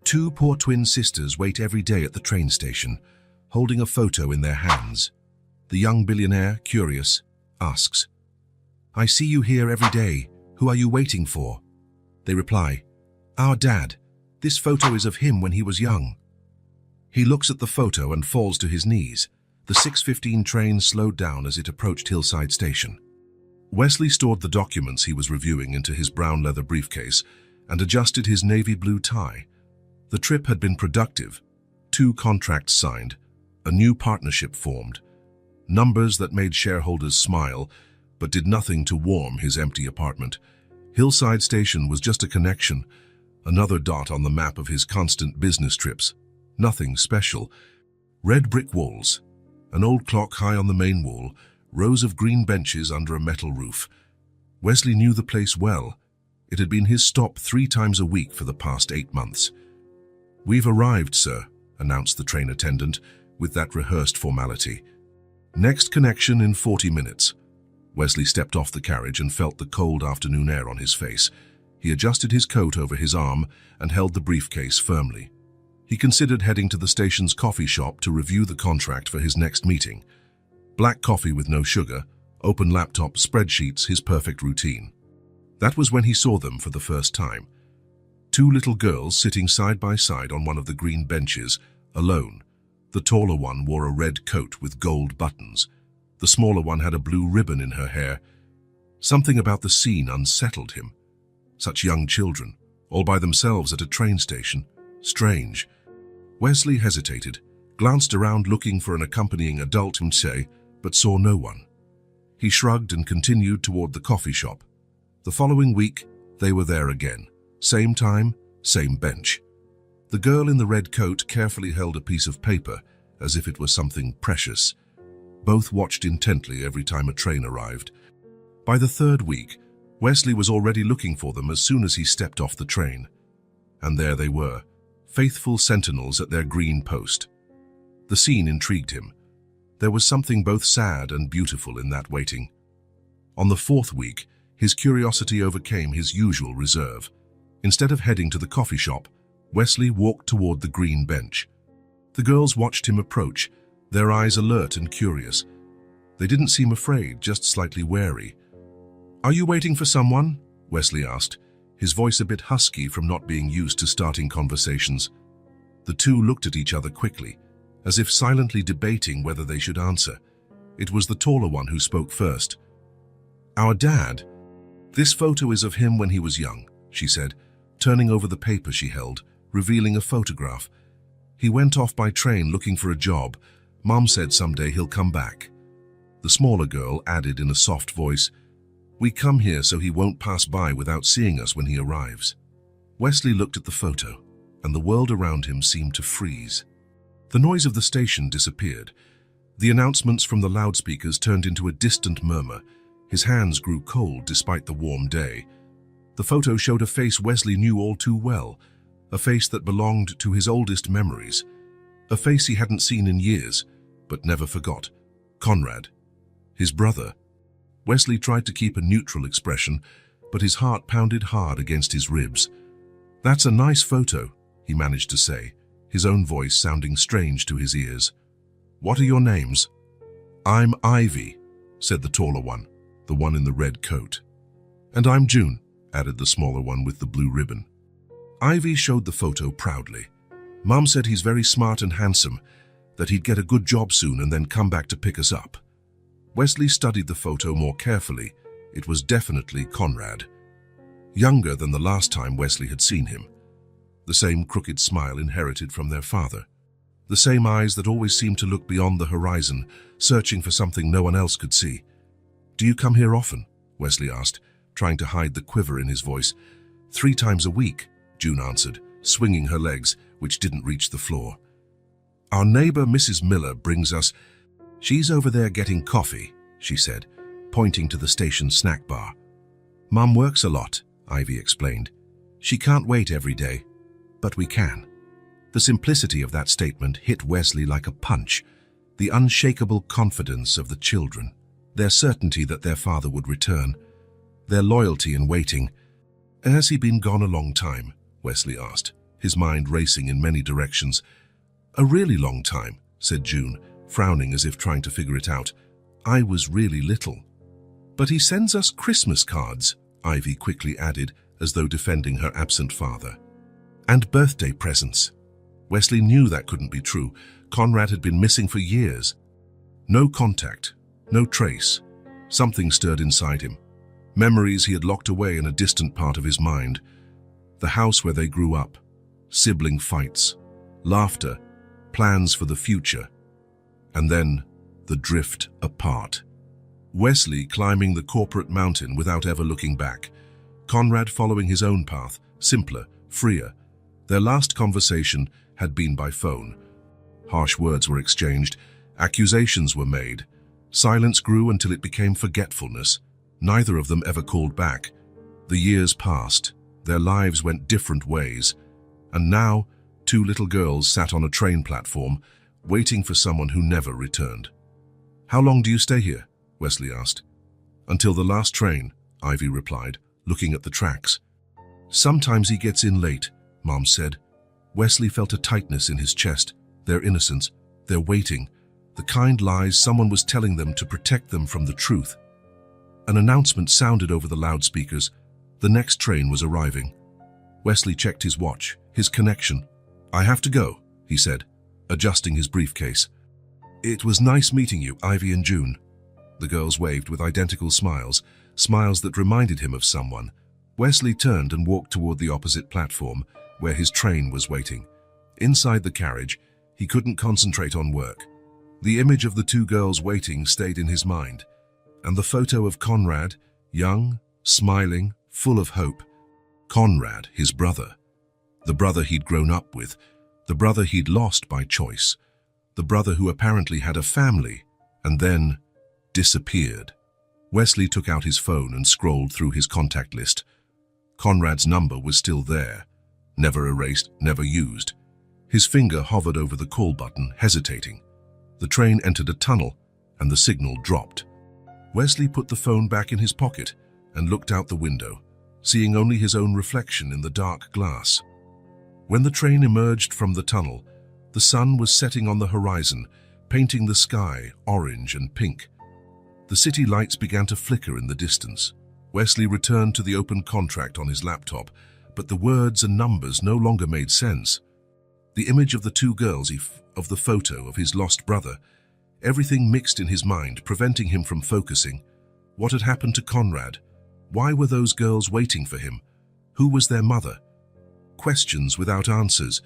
Two poor twin sisters wait every day at the train station, holding a photo in their hands. The young billionaire, curious, asks, "I see you here every day. Who are you waiting for?" They reply, "Our dad. This photo is of him when he was young." He looks at the photo and falls to his knees. The 6:15 train slowed down as it approached Hillside Station. Wesley stored the documents he was reviewing into his brown leather briefcase and adjusted his navy blue tie. The trip had been productive. 2 contracts signed, a new partnership formed, numbers that made shareholders smile, but did nothing to warm his empty apartment. Hillside Station was just a connection, another dot on the map of his constant business trips. Nothing special. Red brick walls, an old clock high on the main wall, rows of green benches under a metal roof. Wesley knew the place well. It had been his stop 3 times a week for the past 8 months. "We've arrived, sir," announced the train attendant with that rehearsed formality. "Next connection in 40 minutes. Wesley stepped off the carriage and felt the cold afternoon air on his face. He adjusted his coat over his arm and held the briefcase firmly. He considered heading to the station's coffee shop to review the contract for his next meeting. Black coffee with no sugar, open laptop, spreadsheets, his perfect routine. That was when he saw them for the first time. 2 little girls sitting side by side on one of the green benches, alone. The taller one wore a red coat with gold buttons. The smaller one had a blue ribbon in her hair. Something about the scene unsettled him. Such young children, all by themselves at a train station. Strange. Wesley hesitated, glanced around looking for an accompanying adult but saw no one. He shrugged and continued toward the coffee shop. The following week, they were there again. Same time, same bench. The girl in the red coat carefully held a piece of paper, as if it was something precious. Both watched intently every time a train arrived. By the 3rd week, Wesley was already looking for them as soon as he stepped off the train. And there they were, faithful sentinels at their green post. The scene intrigued him. There was something both sad and beautiful in that waiting. On the 4th week, his curiosity overcame his usual reserve. Instead of heading to the coffee shop, Wesley walked toward the green bench. The girls watched him approach, their eyes alert and curious. They didn't seem afraid, just slightly wary. "Are you waiting for someone?" Wesley asked, his voice a bit husky from not being used to starting conversations. The 2 looked at each other quickly, as if silently debating whether they should answer. It was the taller one who spoke first. "Our dad. This photo is of him when he was young," she said, turning over the paper she held, revealing a photograph. "He went off by train looking for a job. Mom said someday he'll come back." The smaller girl added in a soft voice, "We come here so he won't pass by without seeing us when he arrives." Wesley looked at the photo, and the world around him seemed to freeze. The noise of the station disappeared. The announcements from the loudspeakers turned into a distant murmur. His hands grew cold despite the warm day. The photo showed a face Wesley knew all too well, a face that belonged to his oldest memories, a face he hadn't seen in years, but never forgot. Conrad, his brother. Wesley tried to keep a neutral expression, but his heart pounded hard against his ribs. "That's a nice photo," he managed to say, his own voice sounding strange to his ears. "What are your names?" "I'm Ivy," said the taller one, the one in the red coat. "And I'm June," added the smaller one with the blue ribbon. Ivy showed the photo proudly. "Mom said he's very smart and handsome, that he'd get a good job soon and then come back to pick us up." Wesley studied the photo more carefully. It was definitely Conrad. Younger than the last time Wesley had seen him. The same crooked smile inherited from their father. The same eyes that always seemed to look beyond the horizon, searching for something no one else could see. "Do you come here often?" Wesley asked, trying to hide the quiver in his voice. "3 times a week," June answered, swinging her legs, which didn't reach the floor. "Our neighbor, Mrs. Miller, brings us—" "She's over there getting coffee," she said, pointing to the station snack bar. "Mom works a lot," Ivy explained. "She can't wait every day, but we can." The simplicity of that statement hit Wesley like a punch. The unshakable confidence of the children, their certainty that their father would return, their loyalty in waiting. "Has he been gone a long time?" Wesley asked, his mind racing in many directions. "A really long time," said June, frowning as if trying to figure it out. "I was really little." "But he sends us Christmas cards," Ivy quickly added, as though defending her absent father. "And birthday presents." Wesley knew that couldn't be true. Conrad had been missing for years. No contact, no trace. Something stirred inside him. Memories he had locked away in a distant part of his mind. The house where they grew up. Sibling fights. Laughter. Plans for the future. And then, the drift apart. Wesley climbing the corporate mountain without ever looking back. Conrad following his own path, simpler, freer. Their last conversation had been by phone. Harsh words were exchanged. Accusations were made. Silence grew until it became forgetfulness. Neither of them ever called back. The years passed. Their lives went different ways. And now, two little girls sat on a train platform, waiting for someone who never returned. "How long do you stay here?" Wesley asked. "Until the last train," Ivy replied, looking at the tracks. "Sometimes he gets in late," Mom said. Wesley felt a tightness in his chest. Their innocence, their waiting, the kind lies someone was telling them to protect them from the truth. An announcement sounded over the loudspeakers. The next train was arriving. Wesley checked his watch, his connection. "I have to go," he said, adjusting his briefcase. "It was nice meeting you, Ivy and June." The girls waved with identical smiles, smiles that reminded him of someone. Wesley turned and walked toward the opposite platform, where his train was waiting. Inside the carriage, he couldn't concentrate on work. The image of the two girls waiting stayed in his mind, and the photo of Conrad, young, smiling, full of hope. Conrad, his brother. The brother he'd grown up with, the brother he'd lost by choice, the brother who apparently had a family, and then disappeared. Wesley took out his phone and scrolled through his contact list. Conrad's number was still there, never erased, never used. His finger hovered over the call button, hesitating. The train entered a tunnel, and the signal dropped. Wesley put the phone back in his pocket and looked out the window, seeing only his own reflection in the dark glass. When the train emerged from the tunnel, the sun was setting on the horizon, painting the sky orange and pink. The city lights began to flicker in the distance. Wesley returned to the open contract on his laptop, but the words and numbers no longer made sense. The image of the two girls, of the photo of his lost brother, everything mixed in his mind, preventing him from focusing. What had happened to Conrad? Why were those girls waiting for him? Who was their mother? Questions without answers.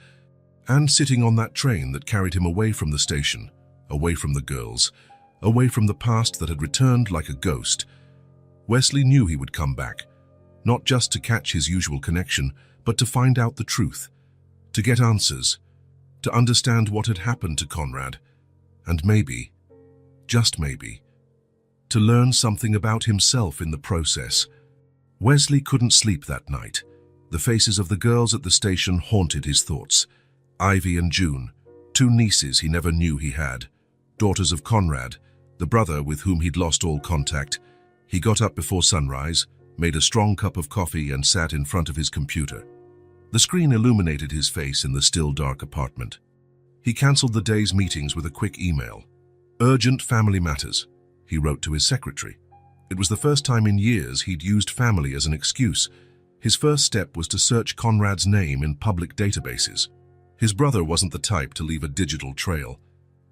And sitting on that train that carried him away from the station, away from the girls, away from the past that had returned like a ghost. Wesley knew he would come back, not just to catch his usual connection, but to find out the truth, to get answers, to understand what had happened to Conrad, and maybe, just maybe, to learn something about himself in the process. Wesley couldn't sleep that night. The faces of the girls at the station haunted his thoughts. Ivy and June, two nieces he never knew he had, daughters of Conrad, the brother with whom he'd lost all contact. He got up before sunrise, made a strong cup of coffee and sat in front of his computer. The screen illuminated his face in the still dark apartment. He cancelled the day's meetings with a quick email. "Urgent family matters," he wrote to his secretary. It was the first time in years he'd used family as an excuse. His first step was to search Conrad's name in public databases. His brother wasn't the type to leave a digital trail.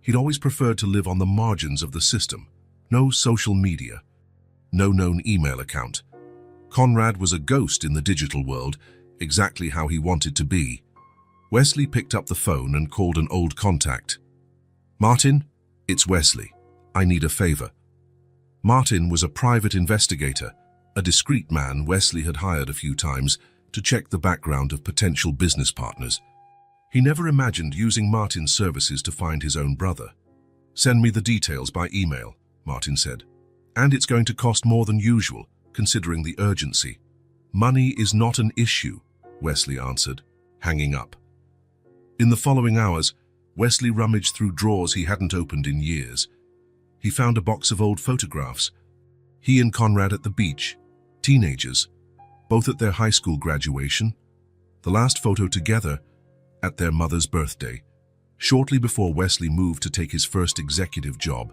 He'd always preferred to live on the margins of the system. No social media, no known email account. Conrad was a ghost in the digital world, exactly how he wanted to be. Wesley picked up the phone and called an old contact. "Martin, it's Wesley. I need a favor." Martin was a private investigator, a discreet man Wesley had hired a few times to check the background of potential business partners. He never imagined using Martin's services to find his own brother. "Send me the details by email," Martin said. "And it's going to cost more than usual, considering the urgency." "Money is not an issue," Wesley answered, hanging up. In the following hours, Wesley rummaged through drawers he hadn't opened in years. He found a box of old photographs. He and Conrad at the beach, teenagers, both at their high school graduation. The last photo together, at their mother's birthday, shortly before Wesley moved to take his first executive job.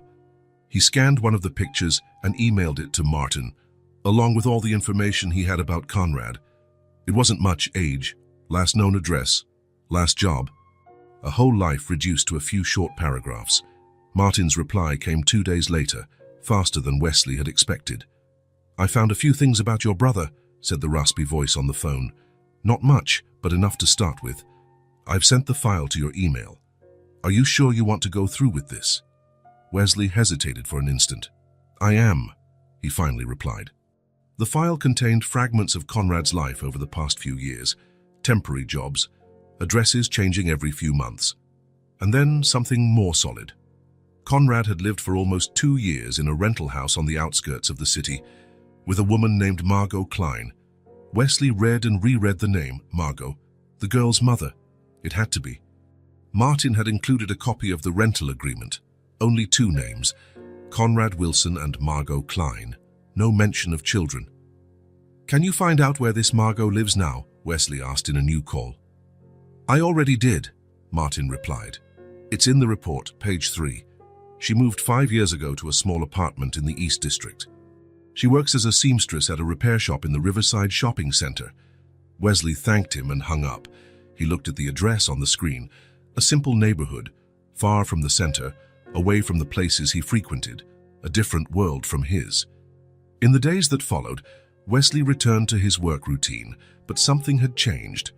He scanned one of the pictures and emailed it to Martin, along with all the information he had about Conrad. It wasn't much: age, last known address, last job. A whole life reduced to a few short paragraphs. Martin's reply came 2 days later, faster than Wesley had expected. "I found a few things about your brother," said the raspy voice on the phone. "Not much, but enough to start with. I've sent the file to your email. Are you sure you want to go through with this?" Wesley hesitated for an instant. "I am," he finally replied. The file contained fragments of Conrad's life over the past few years, temporary jobs, addresses changing every few months, and then something more solid. Conrad had lived for almost 2 years in a rental house on the outskirts of the city with a woman named Margot Klein. Wesley read and reread the name, Margot, the girl's mother. It had to be. Martin had included a copy of the rental agreement. Only 2 names, Conrad Wilson and Margot Klein. No mention of children. "Can you find out where this Margot lives now?" Wesley asked in a new call. "I already did," Martin replied. "It's in the report, page 3. She moved 5 years ago to a small apartment in the East District. She works as a seamstress at a repair shop in the Riverside Shopping Center." Wesley thanked him and hung up. He looked at the address on the screen. A simple neighborhood, far from the center, away from the places he frequented, a different world from his. In the days that followed, Wesley returned to his work routine, but something had changed.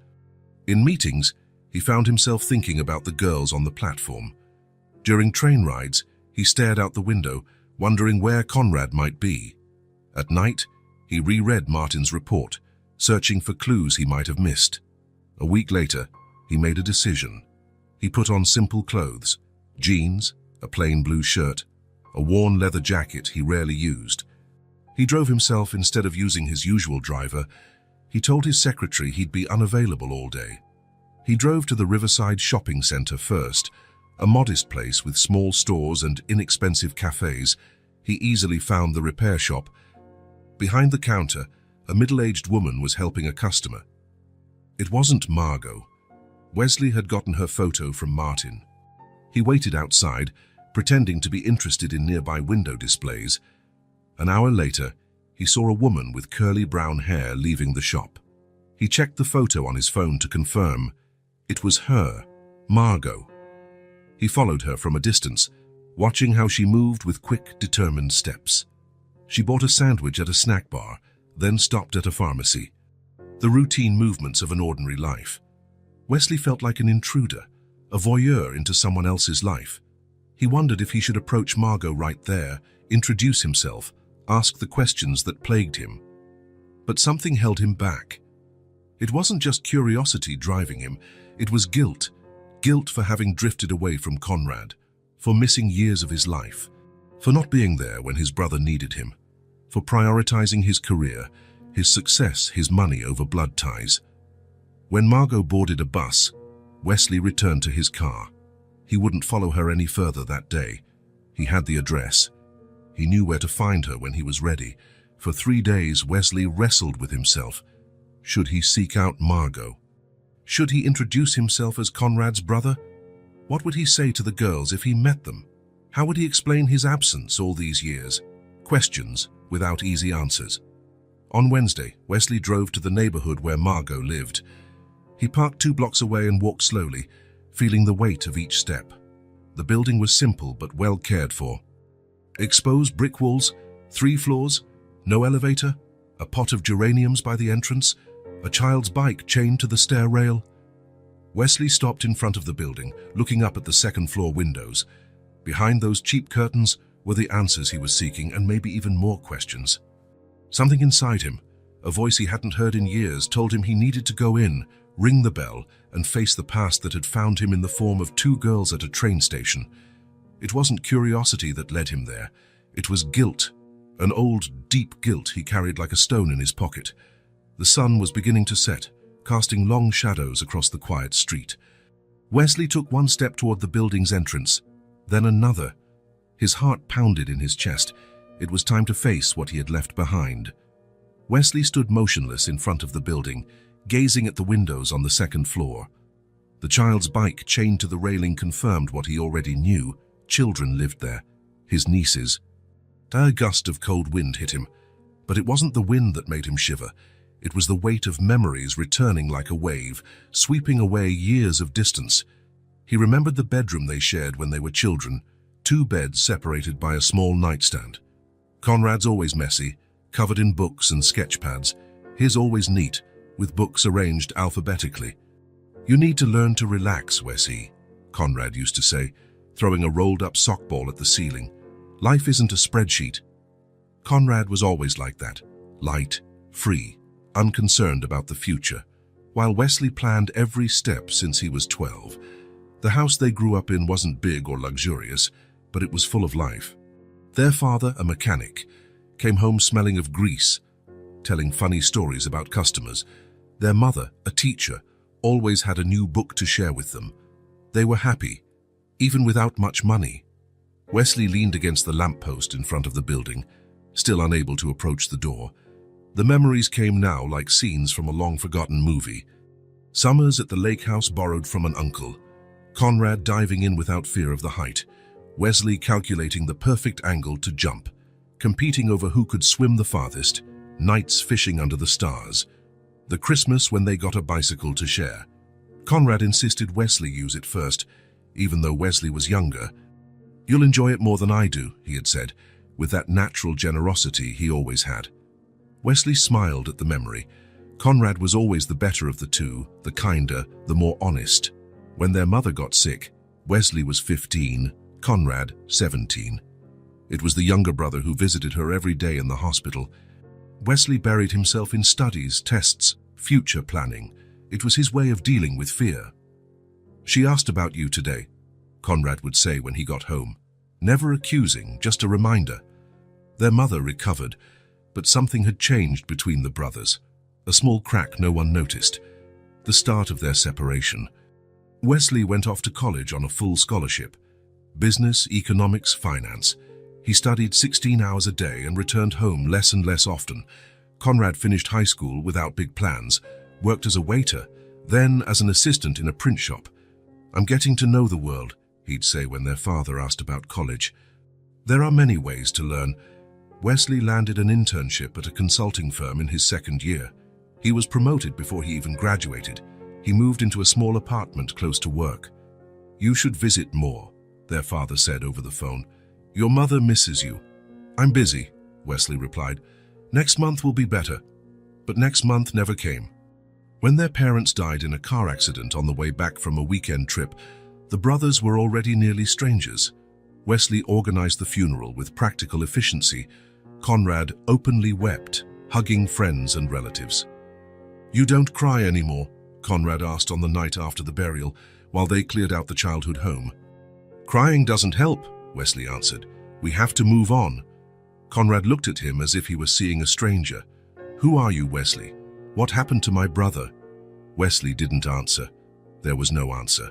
In meetings, he found himself thinking about the girls on the platform. During train rides, he stared out the window, wondering where Conrad might be. At night, he reread Martin's report, searching for clues he might have missed. A week later, he made a decision. He put on simple clothes, jeans, a plain blue shirt, a worn leather jacket he rarely used. He drove himself instead of using his usual driver. He told his secretary he'd be unavailable all day. He drove to the Riverside Shopping Center first, a modest place with small stores and inexpensive cafes. He easily found the repair shop. Behind the counter, a middle-aged woman was helping a customer. It wasn't Margot. Wesley had gotten her photo from Martin. He waited outside, pretending to be interested in nearby window displays. An hour later, he saw a woman with curly brown hair leaving the shop. He checked the photo on his phone to confirm. It was her, Margot. He followed her from a distance, watching how she moved with quick, determined steps. She bought a sandwich at a snack bar, then stopped at a pharmacy. The routine movements of an ordinary life. Wesley felt like an intruder, a voyeur into someone else's life. He wondered if he should approach Margot right there, introduce himself, ask the questions that plagued him. But something held him back. It wasn't just curiosity driving him, it was guilt. Guilt for having drifted away from Conrad, for missing years of his life, for not being there when his brother needed him, for prioritizing his career, his success, his money over blood ties. When Margot boarded a bus, Wesley returned to his car. He wouldn't follow her any further that day. He had the address. He knew where to find her when he was ready. For 3 days, Wesley wrestled with himself. Should he seek out Margot? Should he introduce himself as Conrad's brother? What would he say to the girls if he met them? How would he explain his absence all these years? Questions without easy answers. On Wednesday, Wesley drove to the neighborhood where Margot lived. He parked 2 blocks away and walked slowly, feeling the weight of each step. The building was simple but well cared for. Exposed brick walls, 3 floors, no elevator, a pot of geraniums by the entrance, a child's bike chained to the stair rail. Wesley stopped in front of the building, looking up at the second-floor windows. Behind those cheap curtains were the answers he was seeking, and maybe even more questions. Something inside him, a voice he hadn't heard in years, told him he needed to go in, ring the bell, and face the past that had found him in the form of 2 girls at a train station. It wasn't curiosity that led him there. It was guilt, an old, deep guilt he carried like a stone in his pocket. The sun was beginning to set, casting long shadows across the quiet street. Wesley took 1 step toward the building's entrance, then another. His heart pounded in his chest. It was time to face what he had left behind. Wesley stood motionless in front of the building, gazing at the windows on the second floor. The child's bike chained to the railing confirmed what he already knew. Children lived there, his nieces. A gust of cold wind hit him, but it wasn't the wind that made him shiver. It was the weight of memories returning like a wave, sweeping away years of distance. He remembered the bedroom they shared when they were children, 2 beds separated by a small nightstand. Conrad's always messy, covered in books and sketch pads, his always neat, with books arranged alphabetically. "You need to learn to relax, Wessie," Conrad used to say, throwing a rolled-up sock ball at the ceiling. "Life isn't a spreadsheet." Conrad was always like that, light, free, unconcerned about the future, while Wesley planned every step since he was 12. The house they grew up in wasn't big or luxurious, but it was full of life. Their father, a mechanic, came home smelling of grease, telling funny stories about customers. Their mother, a teacher, always had a new book to share with them. They were happy, even without much money. Wesley leaned against the lamppost in front of the building, still unable to approach the door. The memories came now like scenes from a long-forgotten movie. Summers at the lake house borrowed from an uncle. Conrad diving in without fear of the height. Wesley calculating the perfect angle to jump. Competing over who could swim the farthest. Nights fishing under the stars. The Christmas when they got a bicycle to share. Conrad insisted Wesley use it first, even though Wesley was younger. "You'll enjoy it more than I do," he had said, with that natural generosity he always had. Wesley smiled at the memory. Conrad was always the better of the two, the kinder, the more honest. When their mother got sick, Wesley was 15, Conrad 17. It was the younger brother who visited her every day in the hospital. Wesley buried himself in studies, tests, future planning. It was his way of dealing with fear. "She asked about you today," Conrad would say when he got home. Never accusing, just a reminder. Their mother recovered, but something had changed between the brothers. A small crack no one noticed. The start of their separation. Wesley went off to college on a full scholarship. Business, economics, finance. He studied 16 hours a day and returned home less and less often. Conrad finished high school without big plans, worked as a waiter, then as an assistant in a print shop. "I'm getting to know the world," he'd say when their father asked about college. There are many ways to learn. Wesley landed an internship at a consulting firm in his second year. He was promoted before he even graduated. He moved into a small apartment close to work. "You should visit more," their father said over the phone. "Your mother misses you." "I'm busy," Wesley replied. "Next month will be better." But next month never came. When their parents died in a car accident on the way back from a weekend trip, the brothers were already nearly strangers. Wesley organized the funeral with practical efficiency. Conrad openly wept, hugging friends and relatives. "You don't cry anymore?" Conrad asked on the night after the burial, while they cleared out the childhood home. "Crying doesn't help," Wesley answered. "We have to move on." Conrad looked at him as if he were seeing a stranger. "Who are you, Wesley? What happened to my brother?" Wesley didn't answer. There was no answer.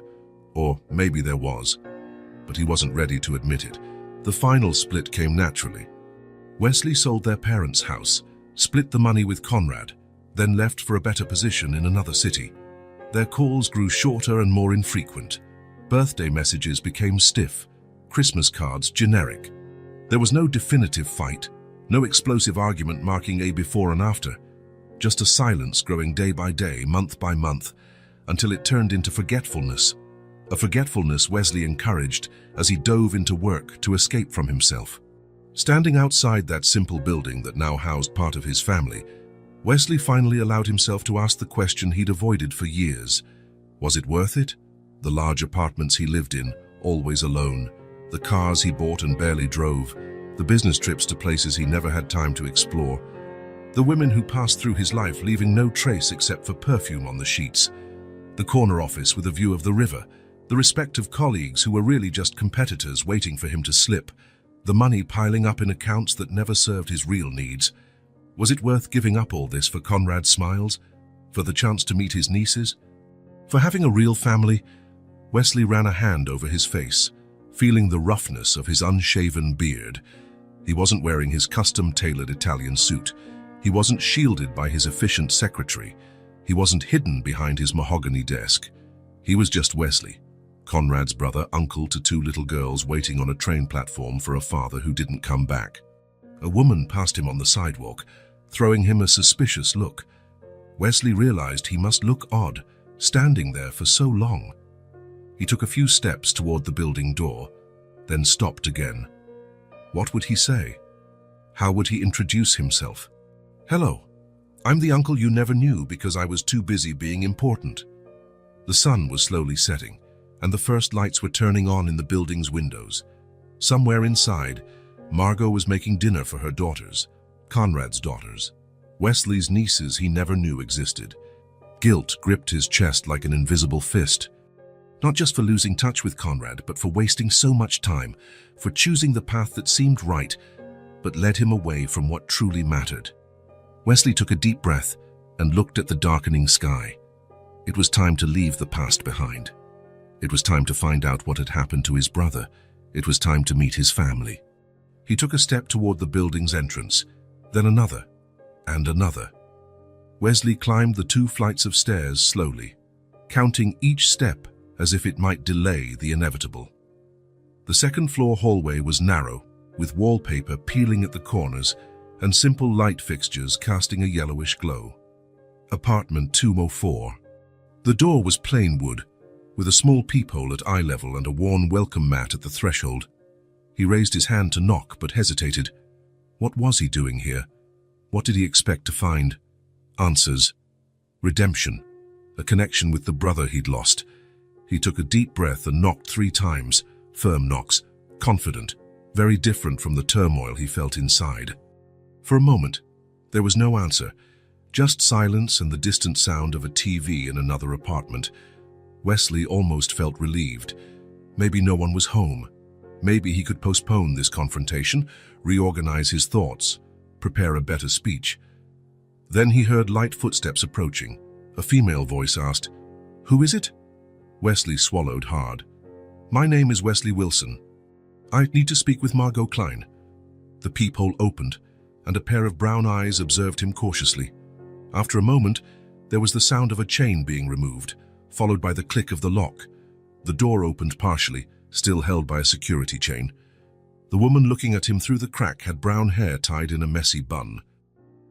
Or maybe there was. But he wasn't ready to admit it. The final split came naturally. Wesley sold their parents' house, split the money with Conrad, then left for a better position in another city. Their calls grew shorter and more infrequent. Birthday messages became stiff, Christmas cards generic. There was no definitive fight, no explosive argument marking a before and after, just a silence growing day by day, month by month, until it turned into forgetfulness. A forgetfulness Wesley encouraged as he dove into work to escape from himself. Standing outside that simple building that now housed part of his family, Wesley finally allowed himself to ask the question he'd avoided for years. Was it worth it? The large apartments he lived in, always alone, the cars he bought and barely drove, the business trips to places he never had time to explore, the women who passed through his life leaving no trace except for perfume on the sheets, the corner office with a view of the river, the respect of colleagues who were really just competitors waiting for him to slip, the money piling up in accounts that never served his real needs. Was it worth giving up all this for Conrad's smiles? For the chance to meet his nieces? For having a real family? Wesley ran a hand over his face, feeling the roughness of his unshaven beard. He wasn't wearing his custom-tailored Italian suit. He wasn't shielded by his efficient secretary. He wasn't hidden behind his mahogany desk. He was just Wesley, Conrad's brother, uncle to two little girls waiting on a train platform for a father who didn't come back. A woman passed him on the sidewalk, throwing him a suspicious look. Wesley realized he must look odd, standing there for so long. He took a few steps toward the building door, then stopped again. What would he say? How would he introduce himself? "Hello, I'm the uncle you never knew because I was too busy being important." The sun was slowly setting, and the first lights were turning on in the building's windows. Somewhere inside, Margot was making dinner for her daughters, Conrad's daughters, Wesley's nieces he never knew existed. Guilt gripped his chest like an invisible fist. Not just for losing touch with Conrad, but for wasting so much time, for choosing the path that seemed right, but led him away from what truly mattered. Wesley took a deep breath and looked at the darkening sky. It was time to leave the past behind. It was time to find out what had happened to his brother. It was time to meet his family. He took a step toward the building's entrance, then another, and another. Wesley climbed the 2 flights of stairs slowly, counting each step as if it might delay the inevitable. The second-floor hallway was narrow, with wallpaper peeling at the corners and simple light fixtures casting a yellowish glow. Apartment 204. The door was plain wood, with a small peephole at eye level and a worn welcome mat at the threshold. He raised his hand to knock but hesitated. What was he doing here? What did he expect to find? Answers. Redemption. A connection with the brother he'd lost. He took a deep breath and knocked 3 times, firm knocks, confident, very different from the turmoil he felt inside. For a moment, there was no answer, just silence and the distant sound of a TV in another apartment. Wesley almost felt relieved. Maybe no one was home. Maybe he could postpone this confrontation, reorganize his thoughts, prepare a better speech. Then he heard light footsteps approaching. A female voice asked, "Who is it?" Wesley swallowed hard. "My name is Wesley Wilson. I need to speak with Margot Klein." The peephole opened, and a pair of brown eyes observed him cautiously. After a moment, there was the sound of a chain being removed, followed by the click of the lock. The door opened partially, still held by a security chain. The woman looking at him through the crack had brown hair tied in a messy bun.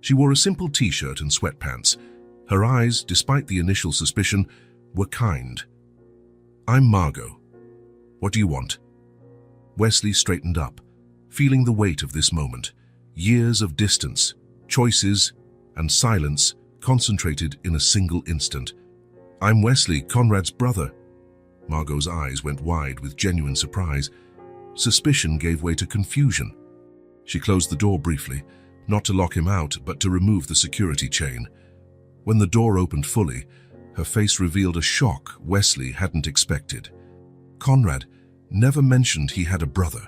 She wore a simple t-shirt and sweatpants. Her eyes, despite the initial suspicion, were kind. "I'm Margot. What do you want?" Wesley straightened up, feeling the weight of this moment. Years of distance, choices, and silence concentrated in a single instant. "I'm Wesley, Conrad's brother." Margot's eyes went wide with genuine surprise. Suspicion gave way to confusion. She closed the door briefly, not to lock him out, but to remove the security chain. When the door opened fully, her face revealed a shock Wesley hadn't expected. Conrad never mentioned he had a brother.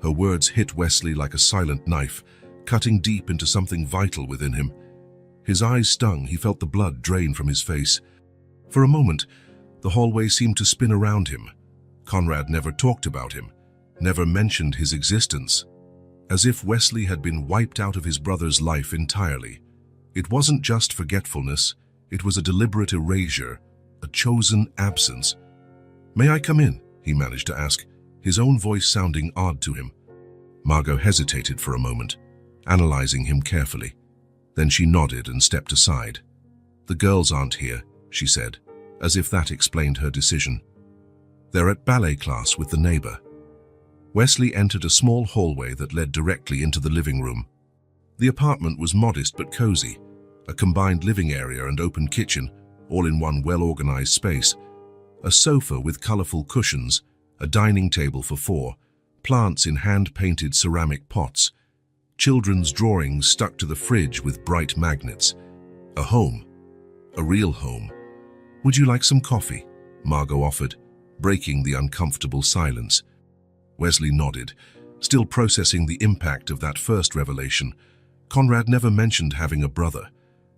Her words hit Wesley like a silent knife, cutting deep into something vital within him. His eyes stung, he felt the blood drain from his face. For a moment, the hallway seemed to spin around him. Conrad never talked about him, never mentioned his existence. As if Wesley had been wiped out of his brother's life entirely. It wasn't just forgetfulness, it was a deliberate erasure, a chosen absence. "May I come in?" he managed to ask, his own voice sounding odd to him. Margot hesitated for a moment, analyzing him carefully. Then she nodded and stepped aside. "The girls aren't here," she said, as if that explained her decision. "They're at ballet class with the neighbor." Wesley entered a small hallway that led directly into the living room. The apartment was modest but cozy, a combined living area and open kitchen, all in one well-organized space. A sofa with colorful cushions, a dining table for 4, plants in hand-painted ceramic pots, children's drawings stuck to the fridge with bright magnets. A home. A real home. "Would you like some coffee?" Margot offered, breaking the uncomfortable silence. Wesley nodded, still processing the impact of that first revelation. Conrad never mentioned having a brother,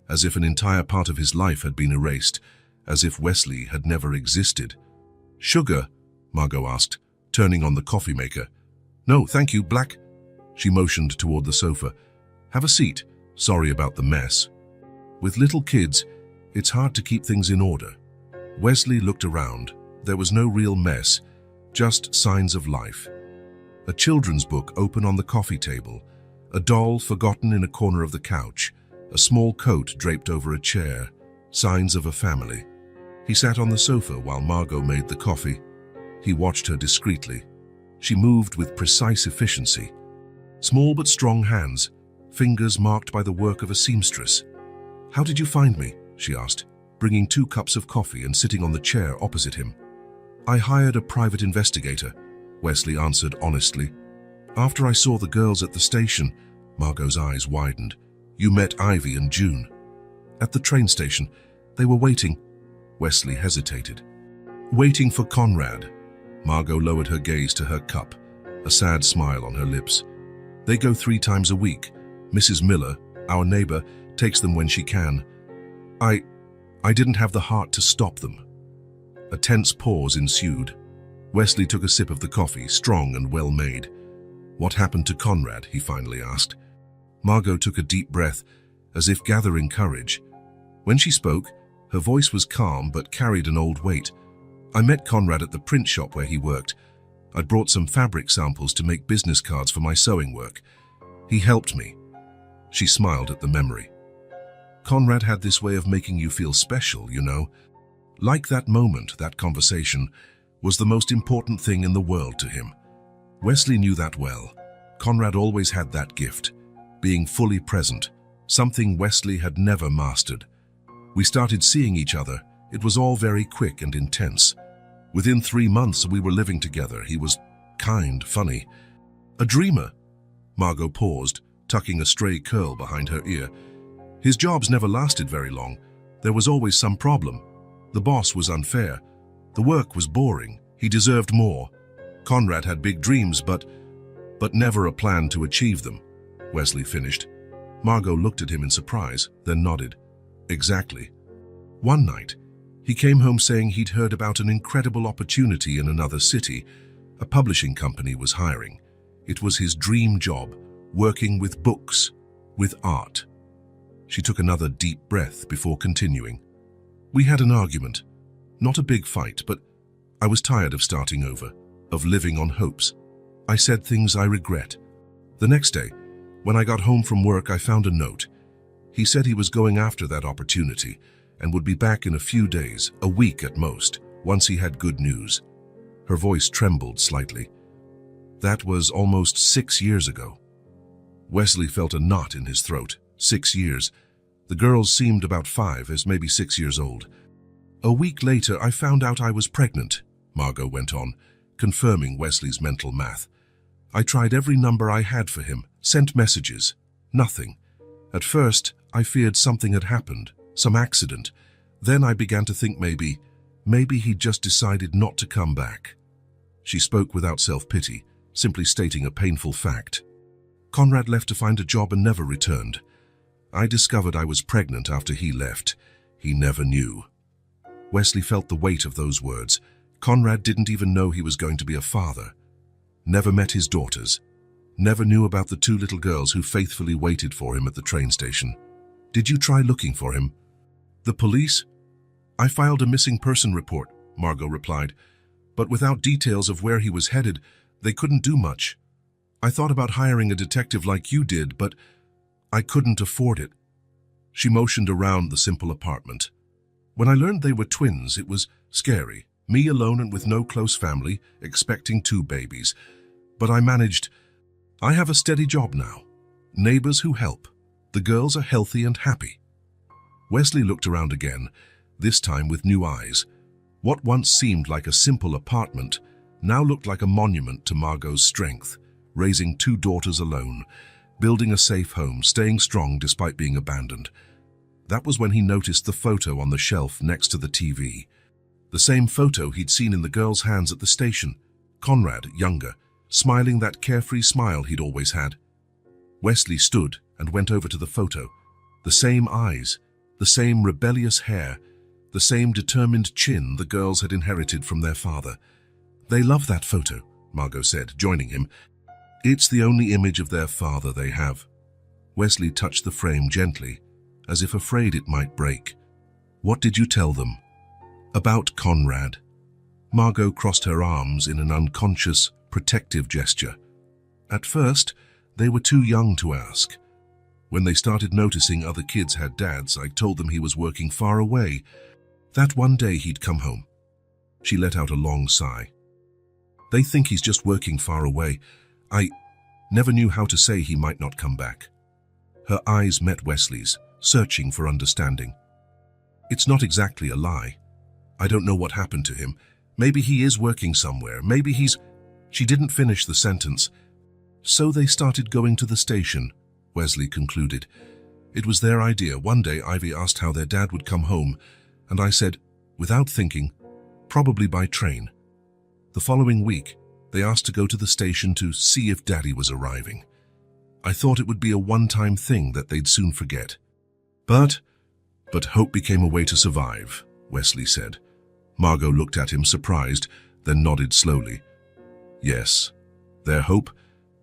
as if an entire part of his life had been erased, as if Wesley had never existed. "Sugar?" Margot asked, turning on the coffee maker. "No, thank you, black." She motioned toward the sofa. "Have a seat. Sorry about the mess." With little kids, it's hard to keep things in order. Wesley looked around. There was no real mess, just signs of life. A children's book open on the coffee table, a doll forgotten in a corner of the couch, a small coat draped over a chair, signs of a family. He sat on the sofa while Margot made the coffee. He watched her discreetly. She moved with precise efficiency. Small but strong hands, fingers marked by the work of a seamstress. "How did you find me?" she asked, bringing 2 cups of coffee and sitting on the chair opposite him. "I hired a private investigator," Wesley answered honestly. "After I saw the girls at the station," Margot's eyes widened. "You met Ivy and June." "At the train station. They were waiting." Wesley hesitated. "Waiting for Conrad." Margot lowered her gaze to her cup, a sad smile on her lips. "They go 3 times a week. Mrs. Miller, our neighbor, takes them when she can. I didn't have the heart to stop them." A tense pause ensued. Wesley took a sip of the coffee, strong and well made. "What happened to Conrad?" he finally asked. Margot took a deep breath, as if gathering courage. When she spoke, her voice was calm but carried an old weight. "I met Conrad at the print shop where he worked. I'd brought some fabric samples to make business cards for my sewing work. He helped me." She smiled at the memory. "Conrad had this way of making you feel special, you know. Like that moment, that conversation, was the most important thing in the world to him." Wesley knew that well. Conrad always had that gift, being fully present, something Wesley had never mastered. We started seeing each other. It was all very quick and intense. Within 3 months, we were living together. He was kind, funny. "A dreamer." Margot paused, tucking a stray curl behind her ear. "His jobs never lasted very long. There was always some problem. The boss was unfair. The work was boring. He deserved more. Conrad had big dreams, but never a plan to achieve them," Wesley finished. Margot looked at him in surprise, then nodded. "Exactly." One night, he came home saying he'd heard about an incredible opportunity in another city. A publishing company was hiring. It was his dream job, working with books, with art. She took another deep breath before continuing. "We had an argument. Not a big fight, but I was tired of starting over, of living on hopes. I said things I regret. The next day, when I got home from work, I found a note. He said he was going after that opportunity and would be back in a few days, a week at most, once he had good news." Her voice trembled slightly. "That was almost 6 years ago." Wesley felt a knot in his throat. 6 years. The girls seemed about 5, as maybe 6 years old. "A week later, I found out I was pregnant," Margot went on, confirming Wesley's mental math. "I tried every number I had for him, sent messages. Nothing. At first, I feared something had happened, some accident. Then I began to think maybe he'd just decided not to come back." She spoke without self-pity, simply stating a painful fact. "Conrad left to find a job and never returned. I discovered I was pregnant after he left. He never knew." Wesley felt the weight of those words. Conrad didn't even know he was going to be a father. Never met his daughters. Never knew about the 2 little girls who faithfully waited for him at the train station. "Did you try looking for him?" "The police?" "I filed a missing person report," Margot replied. "But without details of where he was headed, they couldn't do much. I thought about hiring a detective like you did, but I couldn't afford it." She motioned around the simple apartment. "When I learned they were twins, it was scary. Me alone and with no close family, expecting 2 babies. But I managed. I have a steady job now. Neighbors who help. The girls are healthy and happy." Wesley looked around again, this time with new eyes. What once seemed like a simple apartment now looked like a monument to Margot's strength, raising 2 daughters alone, building a safe home, staying strong despite being abandoned. That was when he noticed the photo on the shelf next to the TV. The same photo he'd seen in the girl's hands at the station. Conrad, younger, smiling that carefree smile he'd always had. Wesley stood and went over to the photo. The same eyes, the same rebellious hair, the same determined chin the girls had inherited from their father. "They love that photo," Margot said, joining him. "It's the only image of their father they have." Wesley touched the frame gently, as if afraid it might break. "What did you tell them?" About Conrad. Margot crossed her arms in an unconscious, protective gesture. At first, they were too young to ask. When they started noticing other kids had dads, I told them he was working far away, that one day he'd come home. She let out a long sigh. They think he's just working far away. I never knew how to say he might not come back. Her eyes met Wesley's, searching for understanding. It's not exactly a lie. I don't know what happened to him. Maybe he is working somewhere. Maybe he's... She didn't finish the sentence. So they started going to the station, Wesley concluded. It was their idea. One day Ivy asked how their dad would come home, and I said, without thinking, probably by train. The following week, they asked to go to the station to see if Daddy was arriving. I thought it would be a one-time thing that they'd soon forget. But hope became a way to survive, Wesley said. Margot looked at him surprised, then nodded slowly. Yes, their hope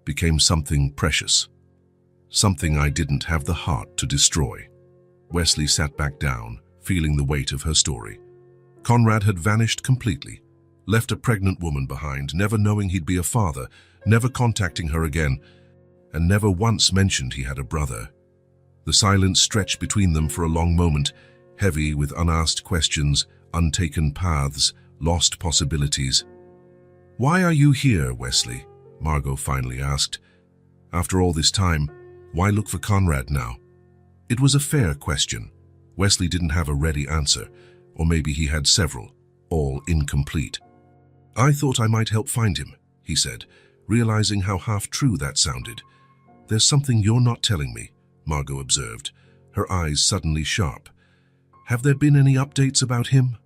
became something precious. Something I didn't have the heart to destroy. Wesley sat back down, feeling the weight of her story. Conrad had vanished completely, left a pregnant woman behind, never knowing he'd be a father, never contacting her again, and never once mentioned he had a brother. The silence stretched between them for a long moment, heavy with unasked questions, untaken paths, lost possibilities. "Why are you here, Wesley?" Margot finally asked. After all this time, why look for Conrad now? It was a fair question. Wesley didn't have a ready answer, or maybe he had several, all incomplete. "I thought I might help find him," he said, realizing how half-true that sounded. "There's something you're not telling me," Margot observed, her eyes suddenly sharp. "Have there been any updates about him?"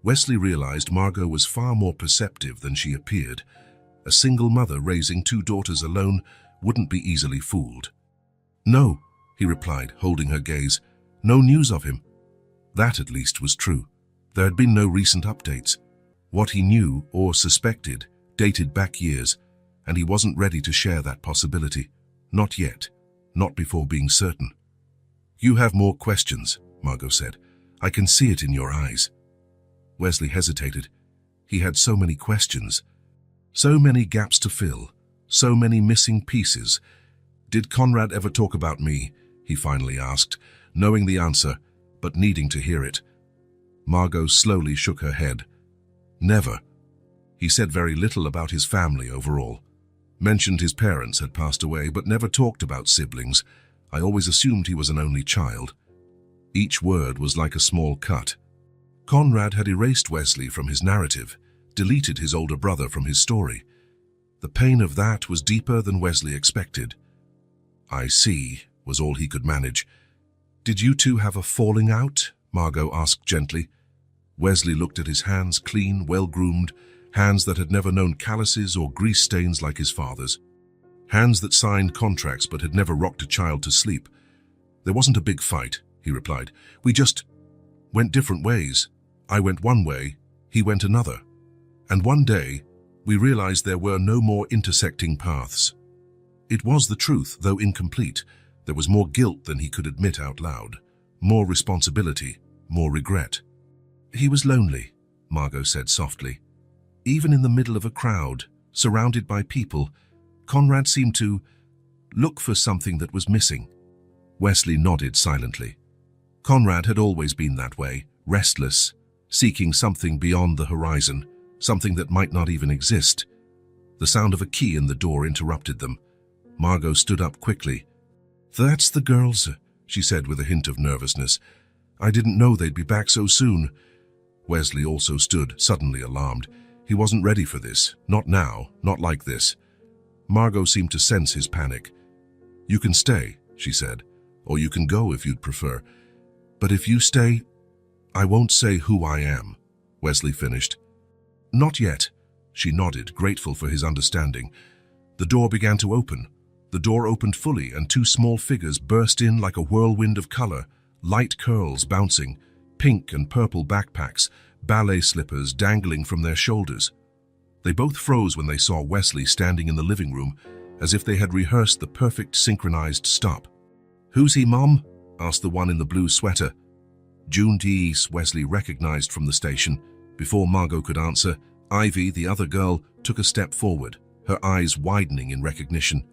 Wesley realized Margot was far more perceptive than she appeared. A single mother raising 2 daughters alone wouldn't be easily fooled. "No," he replied, holding her gaze. "No news of him." That at least was true. There had been no recent updates. What he knew or suspected dated back years, and he wasn't ready to share that possibility. Not yet. Not before being certain. "You have more questions," Margot said. "I can see it in your eyes." Wesley hesitated. He had so many questions. So many gaps to fill. So many missing pieces. "Did Conrad ever talk about me?" he finally asked, knowing the answer, but needing to hear it. Margot slowly shook her head. "Never. He said very little about his family overall. Mentioned his parents had passed away, but never talked about siblings. I always assumed he was an only child." Each word was like a small cut. Conrad had erased Wesley from his narrative, deleted his older brother from his story. The pain of that was deeper than Wesley expected. "I see," was all he could manage. "Did you two have a falling out?" Margot asked gently. Wesley looked at his hands, clean, well-groomed, hands that had never known calluses or grease stains like his father's. Hands that signed contracts but had never rocked a child to sleep. "There wasn't a big fight," he replied. "We just went different ways. I went one way, he went another. And one day, we realized there were no more intersecting paths." It was the truth, though incomplete. There was more guilt than he could admit out loud. More responsibility, more regret. "He was lonely," Margot said softly. "Even in the middle of a crowd, surrounded by people, Conrad seemed to look for something that was missing." Wesley nodded silently. Conrad had always been that way, restless, seeking something beyond the horizon, something that might not even exist. The sound of a key in the door interrupted them. Margot stood up quickly. "That's the girls," she said with a hint of nervousness. "I didn't know they'd be back so soon." Wesley also stood, suddenly alarmed. He wasn't ready for this. Not now, not like this. Margot seemed to sense his panic. "You can stay," she said, "or you can go if you'd prefer. But if you stay, I won't say who I am," Wesley finished. "Not yet," she nodded, grateful for his understanding. The door began to open. The door opened fully, and 2 small figures burst in like a whirlwind of color, light curls bouncing, pink and purple backpacks, ballet slippers dangling from their shoulders. They both froze when they saw Wesley standing in the living room, as if they had rehearsed the perfect synchronized stop. "Who's he, Mom?" asked the one in the blue sweater. June Dees, Wesley recognized from the station. Before Margot could answer, Ivy, the other girl, took a step forward, her eyes widening in recognition.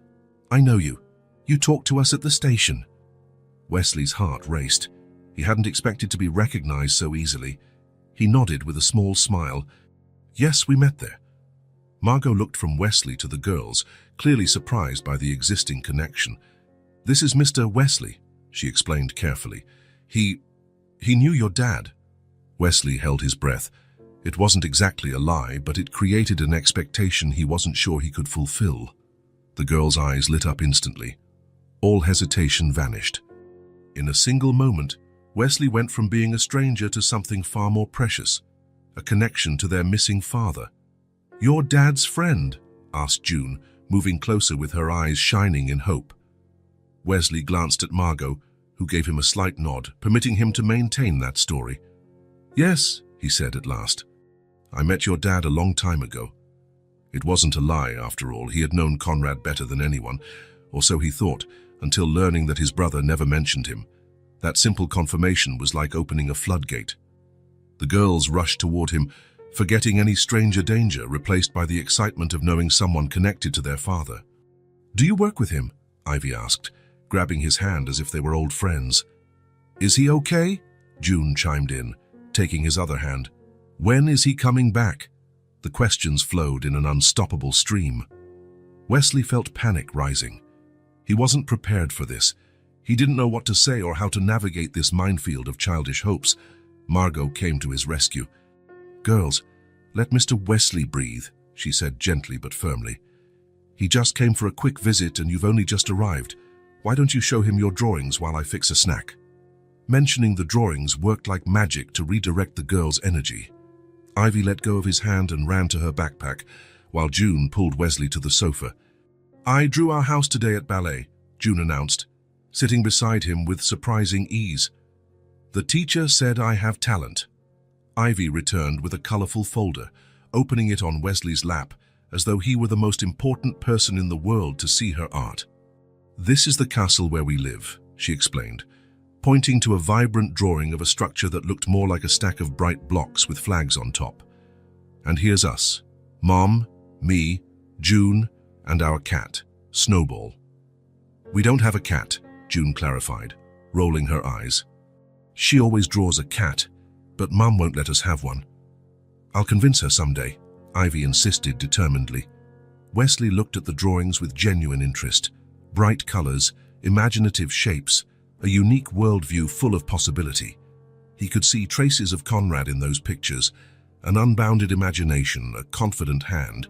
"I know you. You talked to us at the station." Wesley's heart raced. He hadn't expected to be recognized so easily. He nodded with a small smile. "Yes, we met there." Margot looked from Wesley to the girls, clearly surprised by the existing connection. "This is Mr. Wesley," she explained carefully. He knew your dad." Wesley held his breath. It wasn't exactly a lie, but it created an expectation he wasn't sure he could fulfill. The girl's eyes lit up instantly. All hesitation vanished. In a single moment, Wesley went from being a stranger to something far more precious, a connection to their missing father. "Your dad's friend?" asked June, moving closer with her eyes shining in hope. Wesley glanced at Margot, who gave him a slight nod, permitting him to maintain that story. "Yes," he said at last. "I met your dad a long time ago." It wasn't a lie, after all. He had known Conrad better than anyone, or so he thought, until learning that his brother never mentioned him. That simple confirmation was like opening a floodgate. The girls rushed toward him, forgetting any stranger danger, replaced by the excitement of knowing someone connected to their father. "Do you work with him?" Ivy asked, grabbing his hand as if they were old friends. "Is he okay?" June chimed in, taking his other hand. "When is he coming back?" The questions flowed in an unstoppable stream. Wesley felt panic rising. He wasn't prepared for this. He didn't know what to say or how to navigate this minefield of childish hopes. Margot came to his rescue. "Girls, let Mr. Wesley breathe," she said gently but firmly. "He just came for a quick visit and you've only just arrived. Why don't you show him your drawings while I fix a snack?" Mentioning the drawings worked like magic to redirect the girls' energy. Ivy let go of his hand and ran to her backpack, while June pulled Wesley to the sofa. "I drew our house today at ballet," June announced, sitting beside him with surprising ease. "The teacher said I have talent." Ivy returned with a colorful folder, opening it on Wesley's lap, as though he were the most important person in the world to see her art. "This is the castle where we live," she explained, pointing to a vibrant drawing of a structure that looked more like a stack of bright blocks with flags on top. "And here's us, Mom, me, June, and our cat, Snowball." "We don't have a cat," June clarified, rolling her eyes. "She always draws a cat, but Mum won't let us have one." "I'll convince her someday," Ivy insisted determinedly. Wesley looked at the drawings with genuine interest. Bright colors, imaginative shapes, a unique worldview full of possibility. He could see traces of Conrad in those pictures, an unbounded imagination, a confident hand.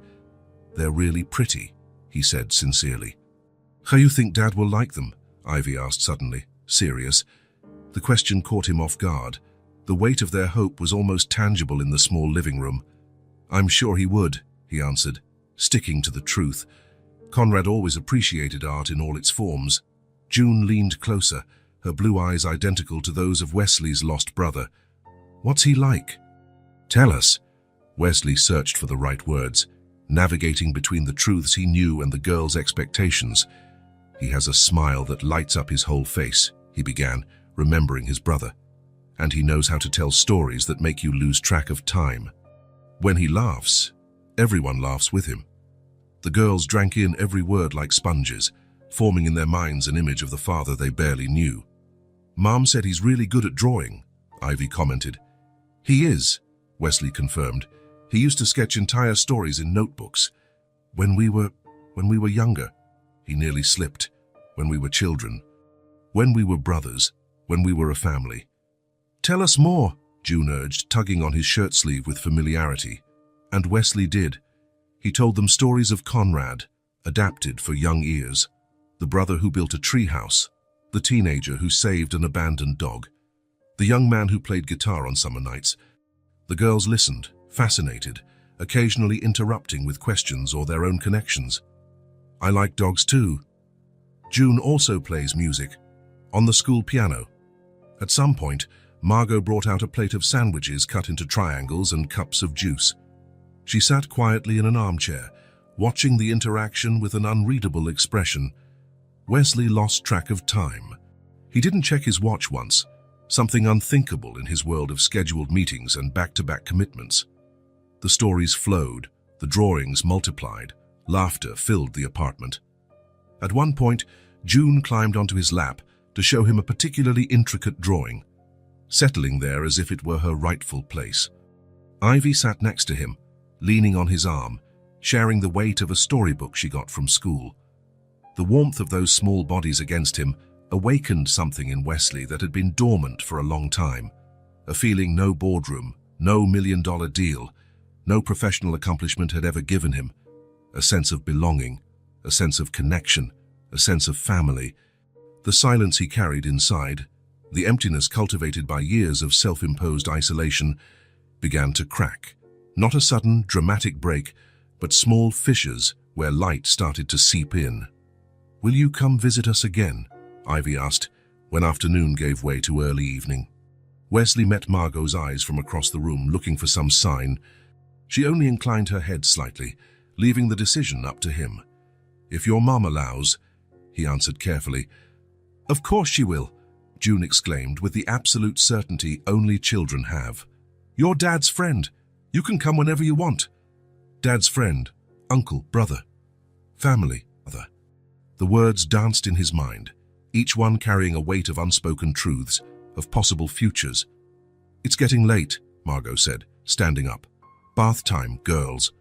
"They're really pretty," he said sincerely. "How you think Dad will like them?" Ivy asked suddenly, serious. The question caught him off guard. The weight of their hope was almost tangible in the small living room. "I'm sure he would," he answered, sticking to the truth. Conrad always appreciated art in all its forms. June leaned closer, her blue eyes identical to those of Wesley's lost brother. "What's he like?" "Tell us." Wesley searched for the right words, navigating between the truths he knew and the girl's expectations. "He has a smile that lights up his whole face," he began, remembering his brother. "And he knows how to tell stories that make you lose track of time. When he laughs, everyone laughs with him." The girls drank in every word like sponges, forming in their minds an image of the father they barely knew. "Mom said he's really good at drawing," Ivy commented. "He is," Wesley confirmed. "He used to sketch entire stories in notebooks. When we were younger," he nearly slipped. "When we were children. When we were brothers. When we were a family." "Tell us more," June urged, tugging on his shirt sleeve with familiarity. And Wesley did. He told them stories of Conrad, adapted for young ears. The brother who built a treehouse, the teenager who saved an abandoned dog, the young man who played guitar on summer nights. The girls listened, fascinated, occasionally interrupting with questions or their own connections. "I like dogs too." June also plays music, on the school piano. At some point, Margot brought out a plate of sandwiches cut into triangles and cups of juice. She sat quietly in an armchair, watching the interaction with an unreadable expression. Wesley lost track of time. He didn't check his watch once, something unthinkable in his world of scheduled meetings and back-to-back commitments. The stories flowed, the drawings multiplied, laughter filled the apartment. At one point, June climbed onto his lap to show him a particularly intricate drawing, settling there as if it were her rightful place. Ivy sat next to him, leaning on his arm, sharing the weight of a storybook she got from school. The warmth of those small bodies against him awakened something in Wesley that had been dormant for a long time, a feeling no boardroom, no million-dollar deal, no professional accomplishment had ever given him, a sense of belonging, a sense of connection, a sense of family. The silence he carried inside, the emptiness cultivated by years of self-imposed isolation, began to crack. Not a sudden, dramatic break, but small fissures where light started to seep in. "Will you come visit us again?" Ivy asked, when afternoon gave way to early evening. Wesley met Margot's eyes from across the room, looking for some sign. She only inclined her head slightly, leaving the decision up to him. "If your mom allows," he answered carefully. "Of course she will," June exclaimed with the absolute certainty only children have. "You're Dad's friend. You can come whenever you want." Dad's friend, uncle, brother, family, mother. The words danced in his mind, each one carrying a weight of unspoken truths, of possible futures. "It's getting late," Margot said, standing up. "Bath time, girls."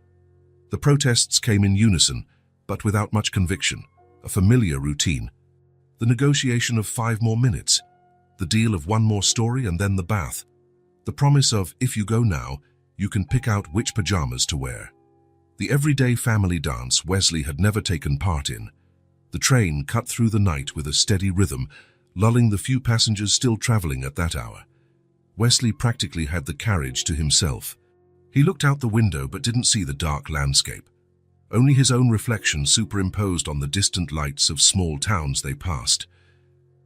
The protests came in unison, but without much conviction, a familiar routine. The negotiation of 5 more minutes, the deal of 1 more story and then the bath. The promise of, if you go now, you can pick out which pajamas to wear. The everyday family dance Wesley had never taken part in. The train cut through the night with a steady rhythm, lulling the few passengers still traveling at that hour. Wesley practically had the carriage to himself. He looked out the window but didn't see the dark landscape. Only his own reflection superimposed on the distant lights of small towns they passed.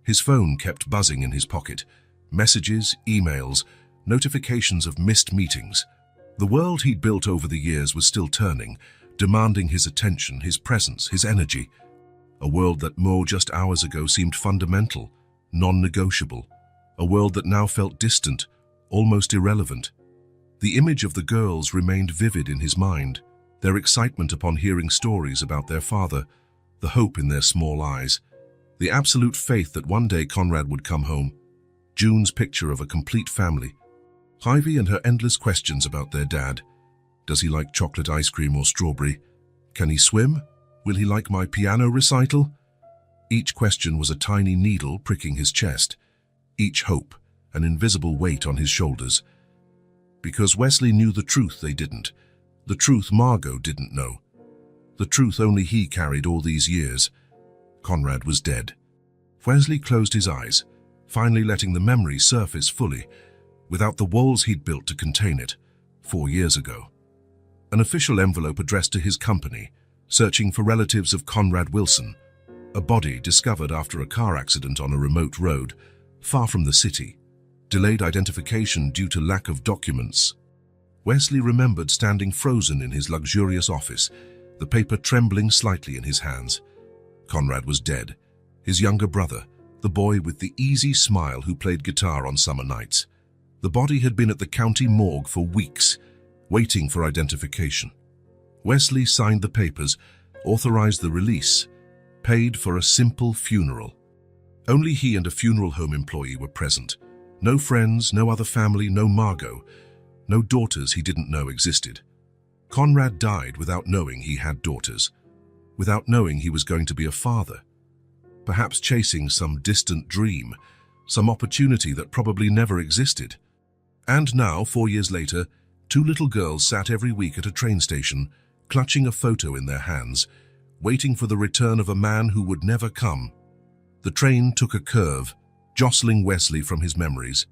His phone kept buzzing in his pocket. Messages, emails, notifications of missed meetings. The world he'd built over the years was still turning, demanding his attention, his presence, his energy. A world that more just hours ago seemed fundamental, non-negotiable. A world that now felt distant, almost irrelevant. The image of the girls remained vivid in his mind, their excitement upon hearing stories about their father, the hope in their small eyes, the absolute faith that one day Conrad would come home, June's picture of a complete family, Ivy and her endless questions about their dad. Does he like chocolate ice cream or strawberry? Can he swim? Will he like my piano recital? Each question was a tiny needle pricking his chest, each hope an invisible weight on his shoulders. Because Wesley knew the truth they didn't, the truth Margot didn't know, the truth only he carried all these years. Conrad was dead. Wesley closed his eyes, finally letting the memory surface fully, without the walls he'd built to contain it, 4 years ago. An official envelope addressed to his company, searching for relatives of Conrad Wilson, a body discovered after a car accident on a remote road, far from the city, delayed identification due to lack of documents. Wesley remembered standing frozen in his luxurious office, the paper trembling slightly in his hands. Conrad was dead, his younger brother, the boy with the easy smile who played guitar on summer nights. The body had been at the county morgue for weeks, waiting for identification. Wesley signed the papers, authorized the release, paid for a simple funeral. Only he and a funeral home employee were present. No friends, no other family, no Margot, no daughters he didn't know existed. Conrad died without knowing he had daughters, without knowing he was going to be a father, perhaps chasing some distant dream, some opportunity that probably never existed. And now, 4 years later, 2 little girls sat every week at a train station, clutching a photo in their hands, waiting for the return of a man who would never come. The train took a curve, jostling Wesley from his memories.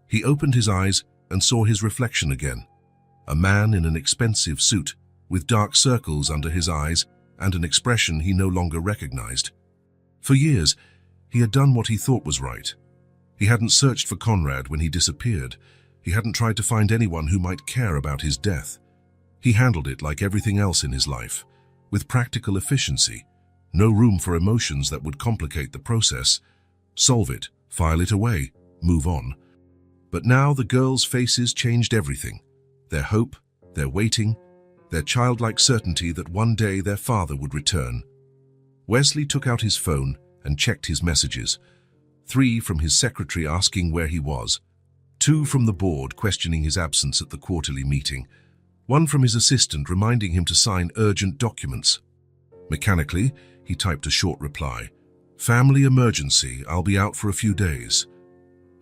He opened his eyes and saw his reflection again, a man in an expensive suit, with dark circles under his eyes and an expression he no longer recognized. For years, he had done what he thought was right. He hadn't searched for Conrad when he disappeared. He hadn't tried to find anyone who might care about his death. He handled it like everything else in his life, with practical efficiency, no room for emotions that would complicate the process. Solve it, file it away, move on. But now the girls' faces changed everything. Their hope, their waiting, their childlike certainty that one day their father would return. Wesley took out his phone and checked his messages. 3 from his secretary asking where he was, 2 from the board questioning his absence at the quarterly meeting, 1 from his assistant reminding him to sign urgent documents. Mechanically, he typed a short reply. "Family emergency, I'll be out for a few days."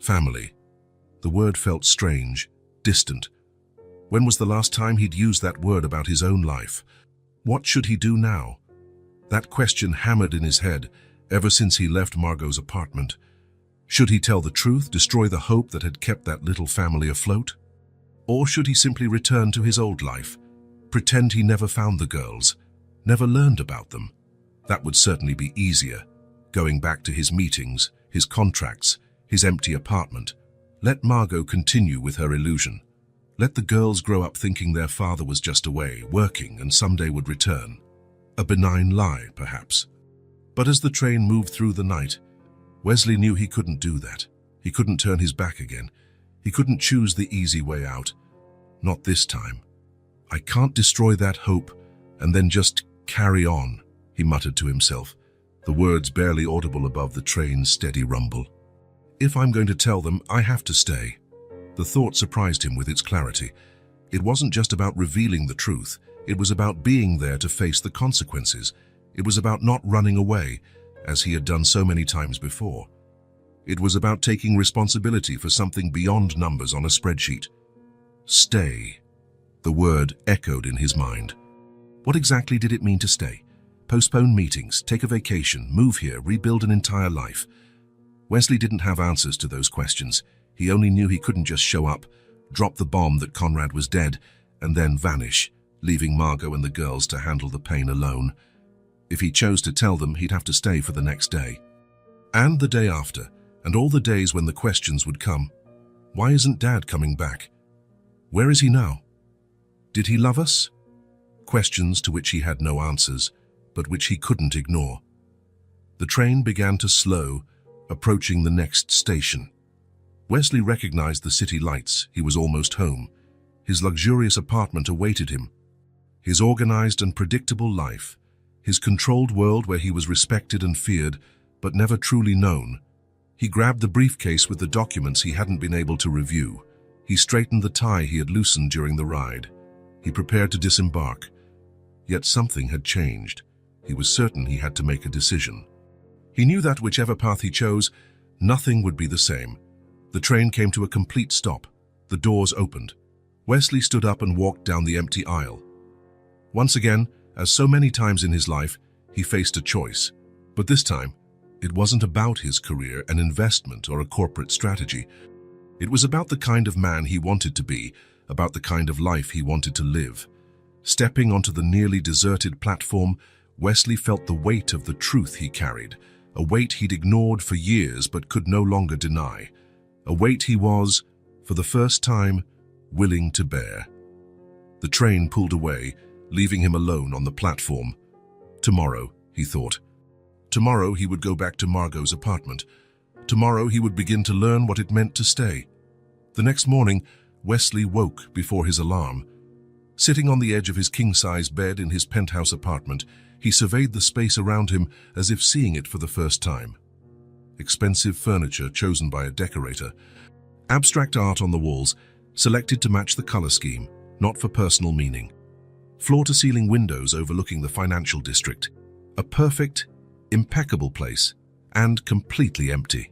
Family. The word felt strange, distant. When was the last time he'd used that word about his own life? What should he do now? That question hammered in his head ever since he left Margot's apartment. Should he tell the truth, destroy the hope that had kept that little family afloat? Or should he simply return to his old life, pretend he never found the girls, never learned about them? That would certainly be easier, going back to his meetings, his contracts, his empty apartment. Let Margot continue with her illusion. Let the girls grow up thinking their father was just away, working, and someday would return. A benign lie, perhaps. But as the train moved through the night, Wesley knew he couldn't do that. He couldn't turn his back again. He couldn't choose the easy way out. Not this time. "I can't destroy that hope and then just carry on," he muttered to himself, the words barely audible above the train's steady rumble. "If I'm going to tell them, I have to stay." The thought surprised him with its clarity. It wasn't just about revealing the truth. It was about being there to face the consequences. It was about not running away, as he had done so many times before. It was about taking responsibility for something beyond numbers on a spreadsheet. Stay. The word echoed in his mind. What exactly did it mean to stay? Postpone meetings, take a vacation, move here, rebuild an entire life. Wesley didn't have answers to those questions. He only knew he couldn't just show up, drop the bomb that Conrad was dead, and then vanish, leaving Margot and the girls to handle the pain alone. If he chose to tell them, he'd have to stay for the next day. And the day after, and all the days when the questions would come. Why isn't Dad coming back? Where is he now? Did he love us? Questions to which he had no answers, but which he couldn't ignore. The train began to slow, approaching the next station. Wesley recognized the city lights. He was almost home. His luxurious apartment awaited him. His organized and predictable life. His controlled world where he was respected and feared, but never truly known. He grabbed the briefcase with the documents he hadn't been able to review. He straightened the tie he had loosened during the ride. He prepared to disembark. Yet something had changed. He was certain he had to make a decision. He knew that whichever path he chose, nothing would be the same. The train came to a complete stop. The doors opened. Wesley stood up and walked down the empty aisle. Once again, as so many times in his life, he faced a choice. But this time, it wasn't about his career, an investment, or a corporate strategy. It was about the kind of man he wanted to be, about the kind of life he wanted to live. Stepping onto the nearly deserted platform, Wesley felt the weight of the truth he carried, a weight he'd ignored for years but could no longer deny, a weight he was, for the first time, willing to bear. The train pulled away, leaving him alone on the platform. Tomorrow, he thought. Tomorrow he would go back to Margot's apartment. Tomorrow he would begin to learn what it meant to stay. The next morning, Wesley woke before his alarm. Sitting on the edge of his king-size bed in his penthouse apartment, he surveyed the space around him as if seeing it for the first time. Expensive furniture chosen by a decorator. Abstract art on the walls, selected to match the color scheme, not for personal meaning. Floor-to-ceiling windows overlooking the financial district. A perfect, impeccable place, and completely empty.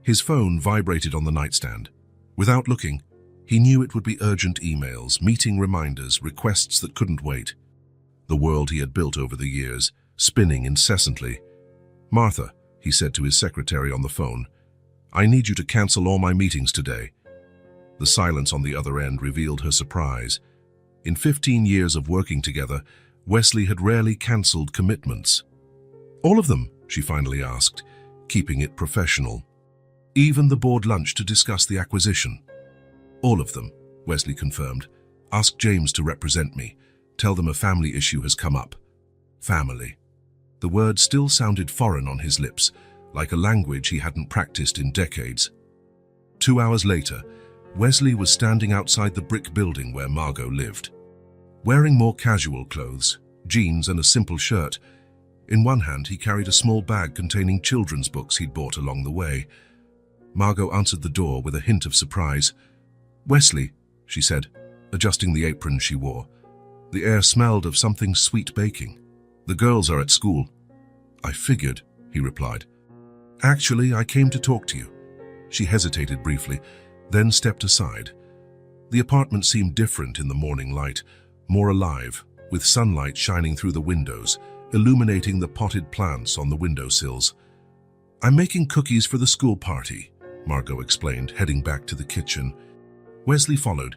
His phone vibrated on the nightstand. Without looking, he knew it would be urgent emails, meeting reminders, requests that couldn't wait. The world he had built over the years, spinning incessantly. "Martha," he said to his secretary on the phone, "I need you to cancel all my meetings today." The silence on the other end revealed her surprise. In 15 years of working together, Wesley had rarely cancelled commitments. "All of them?" she finally asked, keeping it professional. "Even the board lunch to discuss the acquisition?" "All of them," Wesley confirmed. "Ask James to represent me. Tell them a family issue has come up." Family. The word still sounded foreign on his lips, like a language he hadn't practiced in decades. 2 hours later, Wesley was standing outside the brick building where Margot lived. Wearing more casual clothes, jeans and a simple shirt, in one hand he carried a small bag containing children's books he'd bought along the way. Margot answered the door with a hint of surprise. "Wesley," she said, adjusting the apron she wore. The air smelled of something sweet baking. "The girls are at school." "I figured," he replied. "Actually, I came to talk to you." She hesitated briefly, then stepped aside. The apartment seemed different in the morning light, more alive, with sunlight shining through the windows, illuminating the potted plants on the windowsills. "I'm making cookies for the school party," Margot explained, heading back to the kitchen. Wesley followed,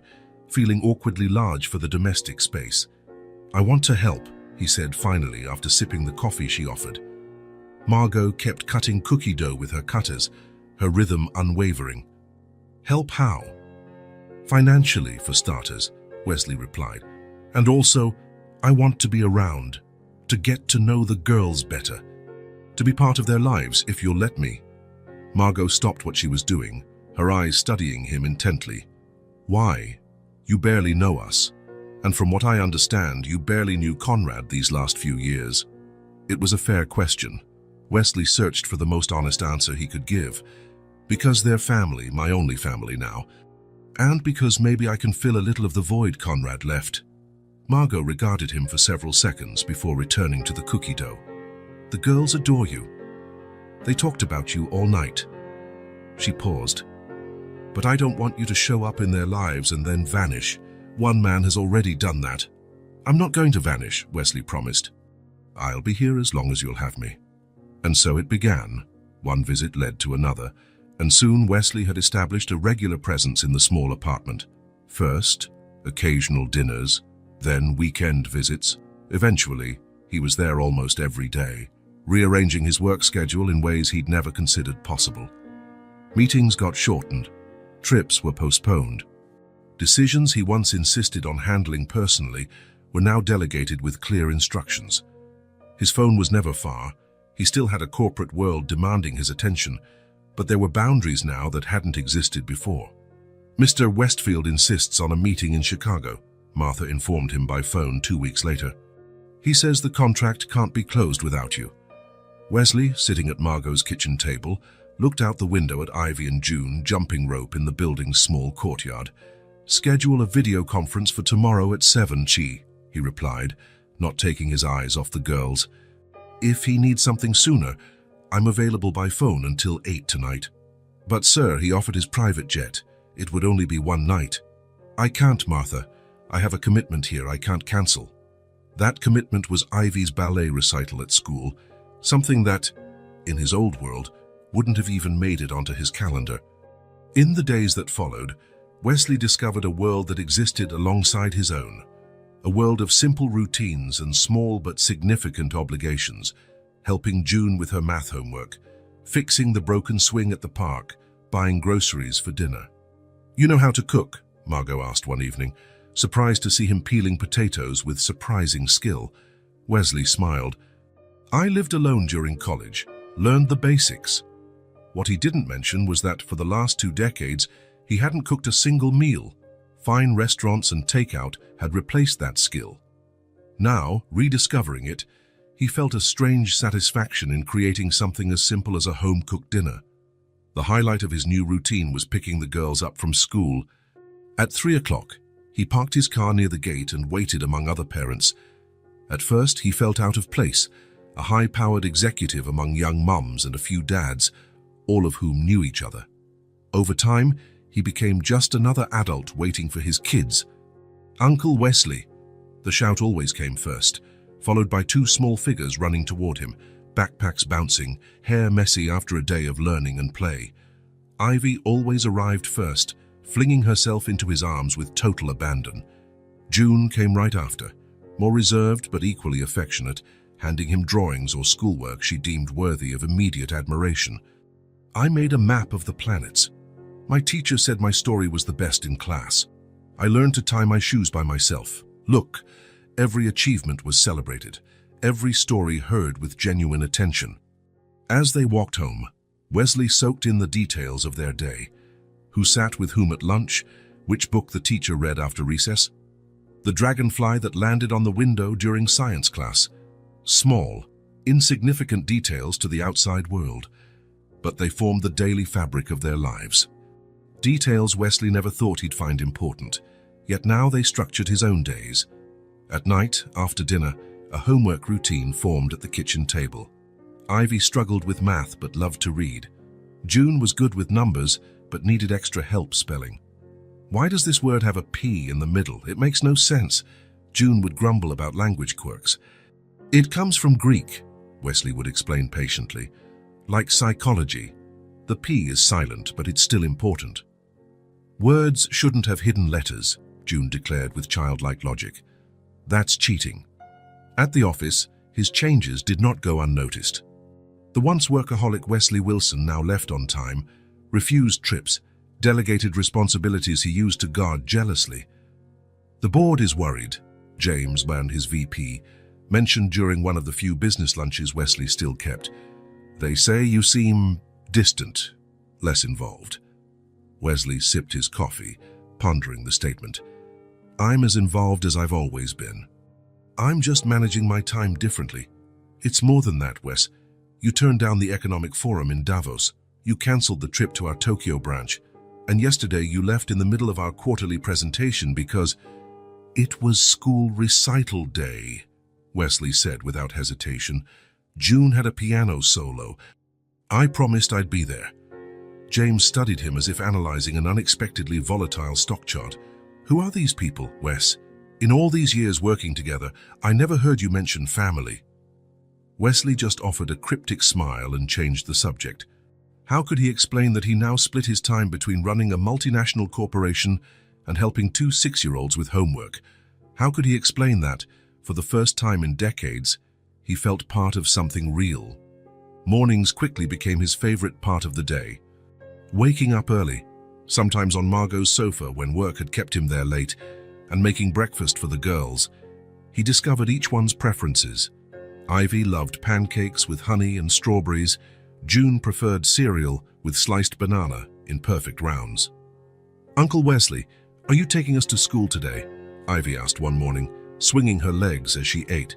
feeling awkwardly large for the domestic space. "I want to help," he said finally after sipping the coffee she offered. Margot kept cutting cookie dough with her cutters, her rhythm unwavering. "Help how?" "Financially, for starters," Wesley replied. "And also, I want to be around, to get to know the girls better, to be part of their lives if you'll let me." Margot stopped what she was doing, her eyes studying him intently. "Why? You barely know us. And from what I understand, you barely knew Conrad these last few years." It was a fair question. Wesley searched for the most honest answer he could give. "Because they're family, my only family now. And because maybe I can fill a little of the void Conrad left." Margot regarded him for several seconds before returning to the cookie dough. "The girls adore you. They talked about you all night." She paused. "But I don't want you to show up in their lives and then vanish. One man has already done that." "I'm not going to vanish," Wesley promised. "I'll be here as long as you'll have me." And so it began. One visit led to another, and soon Wesley had established a regular presence in the small apartment. First, occasional dinners, then weekend visits. Eventually, he was there almost every day, rearranging his work schedule in ways he'd never considered possible. Meetings got shortened. Trips were postponed. Decisions he once insisted on handling personally were now delegated with clear instructions. His phone was never far. He still had a corporate world demanding his attention, but there were boundaries now that hadn't existed before. "Mr. Westfield insists on a meeting in Chicago," Martha informed him by phone 2 weeks later. "He says the contract can't be closed without you." Wesley, sitting at Margot's kitchen table, looked out the window at Ivy and June jumping rope in the building's small courtyard. "Schedule a video conference for tomorrow at 7, Chi," he replied, not taking his eyes off the girls. "If he needs something sooner, I'm available by phone until 8 tonight." "But sir," he offered his private jet. "It would only be one night." "I can't, Martha. I have a commitment here I can't cancel." That commitment was Ivy's ballet recital at school, something that, in his old world, wouldn't have even made it onto his calendar. In the days that followed, Wesley discovered a world that existed alongside his own, a world of simple routines and small but significant obligations, helping June with her math homework, fixing the broken swing at the park, buying groceries for dinner. "You know how to cook?" Margot asked one evening, surprised to see him peeling potatoes with surprising skill. Wesley smiled. "I lived alone during college, learned the basics." What he didn't mention was that for the last 2 decades, he hadn't cooked a single meal. Fine restaurants and takeout had replaced that skill. Now, rediscovering it, he felt a strange satisfaction in creating something as simple as a home-cooked dinner. The highlight of his new routine was picking the girls up from school. At 3 o'clock, he parked his car near the gate and waited among other parents. At first, he felt out of place, a high-powered executive among young mums and a few dads, all of whom knew each other. Over time, he became just another adult waiting for his kids. "Uncle Wesley!" The shout always came first, followed by 2 small figures running toward him, backpacks bouncing, hair messy after a day of learning and play. Ivy always arrived first, flinging herself into his arms with total abandon. June came right after, more reserved but equally affectionate, handing him drawings or schoolwork she deemed worthy of immediate admiration. "I made a map of the planets. My teacher said my story was the best in class. I learned to tie my shoes by myself. Look, every achievement was celebrated, every story heard with genuine attention." As they walked home, Wesley soaked in the details of their day. who sat with whom at lunch, which book the teacher read after recess, the dragonfly that landed on the window during science class. Small, insignificant details to the outside world, but they formed the daily fabric of their lives. Details Wesley never thought he'd find important, yet now they structured his own days. At night, after dinner, a homework routine formed at the kitchen table. Ivy struggled with math but loved to read. June was good with numbers but needed extra help spelling. "Why does this word have a P in the middle? It makes no sense," June would grumble about language quirks. "It comes from Greek," Wesley would explain patiently. "Like psychology. The P is silent, but it's still important." "Words shouldn't have hidden letters," June declared with childlike logic. "That's cheating." At the office, his changes did not go unnoticed. The once workaholic Wesley Wilson now left on time, refused trips, delegated responsibilities he used to guard jealously. "The board is worried," James, and his VP, mentioned during one of the few business lunches Wesley still kept. "They say you seem distant, less involved." Wesley sipped his coffee, pondering the statement. "I'm as involved as I've always been. I'm just managing my time differently. It's more than that, Wes. You turned down the economic forum in Davos. You cancelled the trip to our Tokyo branch. And yesterday you left in the middle of our quarterly presentation because it was school recital day," Wesley said without hesitation. "June had a piano solo. I promised I'd be there." James studied him as if analyzing an unexpectedly volatile stock chart. "Who are these people, Wes? In all these years working together, I never heard you mention family." Wesley just offered a cryptic smile and changed the subject. How could he explain that he now split his time between running a multinational corporation and helping two 6-year-olds with homework? How could he explain that, for the first time in decades, he felt part of something real? Mornings quickly became his favorite part of the day. Waking up early, sometimes on Margot's sofa when work had kept him there late, and making breakfast for the girls, he discovered each one's preferences. Ivy loved pancakes with honey and strawberries. June preferred cereal with sliced banana in perfect rounds. "Uncle Wesley, are you taking us to school today?" Ivy asked one morning, swinging her legs as she ate.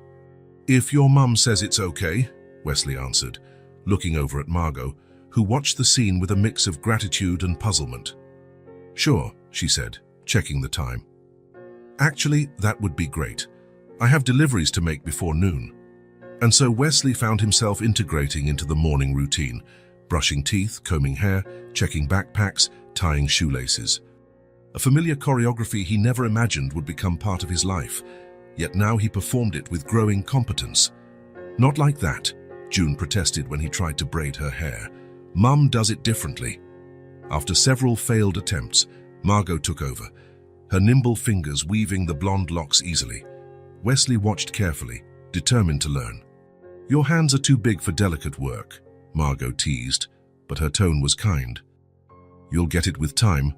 "If your mum says it's okay," Wesley answered, looking over at Margot, who watched the scene with a mix of gratitude and puzzlement. "Sure," she said, checking the time. "Actually, that would be great. I have deliveries to make before noon." And so Wesley found himself integrating into the morning routine, brushing teeth, combing hair, checking backpacks, tying shoelaces. A familiar choreography he never imagined would become part of his life, yet now he performed it with growing competence. "Not like that," June protested when he tried to braid her hair. "Mum does it differently." After several failed attempts, Margot took over, her nimble fingers weaving the blonde locks easily. Wesley watched carefully, determined to learn. "Your hands are too big for delicate work," Margot teased, but her tone was kind. "You'll get it with time."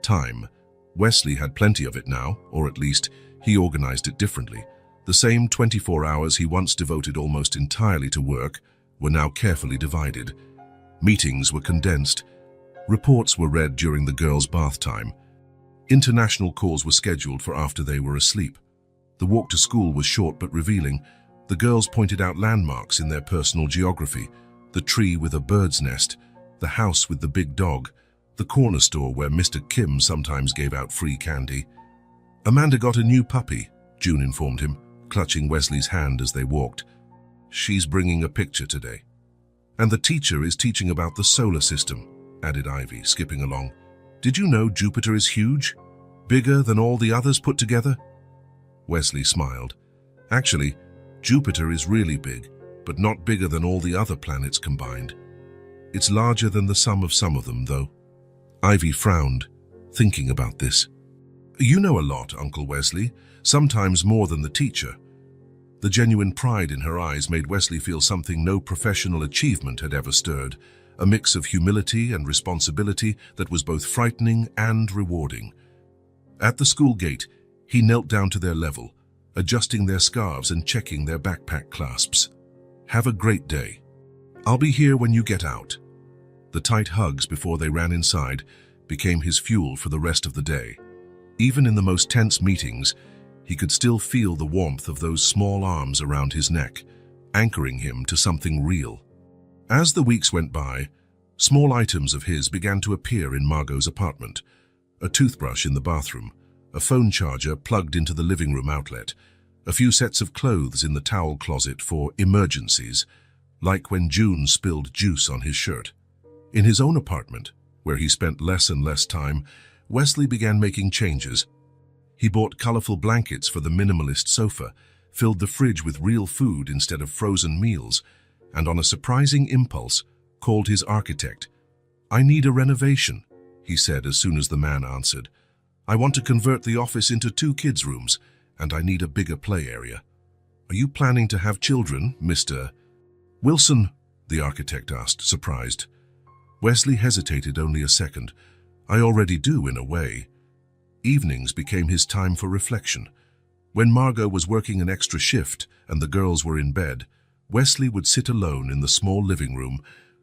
Time. Wesley had plenty of it now, or at least he organized it differently. The same 24 hours he once devoted almost entirely to work were now carefully divided. Meetings were condensed. Reports were read during the girls' bath time. International calls were scheduled for after they were asleep. The walk to school was short but revealing. The girls pointed out landmarks in their personal geography: the tree with a bird's nest, the house with the big dog, the corner store where Mr. Kim sometimes gave out free candy. "Amanda got a new puppy," June informed him, clutching Wesley's hand as they walked. "She's bringing a picture today. And the teacher is teaching about the solar system," added Ivy, skipping along. "Did you know Jupiter is huge? Bigger than all the others put together?" Wesley smiled. "Actually, Jupiter is really big, but not bigger than all the other planets combined. It's larger than the sum of some of them, though." Ivy frowned, thinking about this. "You know a lot, Uncle Wesley, sometimes more than the teacher." The genuine pride in her eyes made Wesley feel something no professional achievement had ever stirred, a mix of humility and responsibility that was both frightening and rewarding. At the school gate, he knelt down to their level, adjusting their scarves and checking their backpack clasps. "Have a great day. I'll be here when you get out." The tight hugs before they ran inside became his fuel for the rest of the day. Even in the most tense meetings, he could still feel the warmth of those small arms around his neck, anchoring him to something real. As the weeks went by, small items of his began to appear in Margot's apartment. A toothbrush in the bathroom, a phone charger plugged into the living room outlet, a few sets of clothes in the towel closet for emergencies, like when June spilled juice on his shirt. In his own apartment, where he spent less and less time, Wesley began making changes. He bought colorful blankets for the minimalist sofa, filled the fridge with real food instead of frozen meals, and on a surprising impulse, called his architect. "I need a renovation," he said as soon as the man answered. "I want to convert the office into 2 kids' rooms, and I need a bigger play area." "Are you planning to have children, Mr. Wilson?" the architect asked, surprised. Wesley hesitated only a second. "I already do, in a way." Evenings became his time for reflection. When Margot was working an extra shift and the girls were in bed, Wesley would sit alone in the small living room,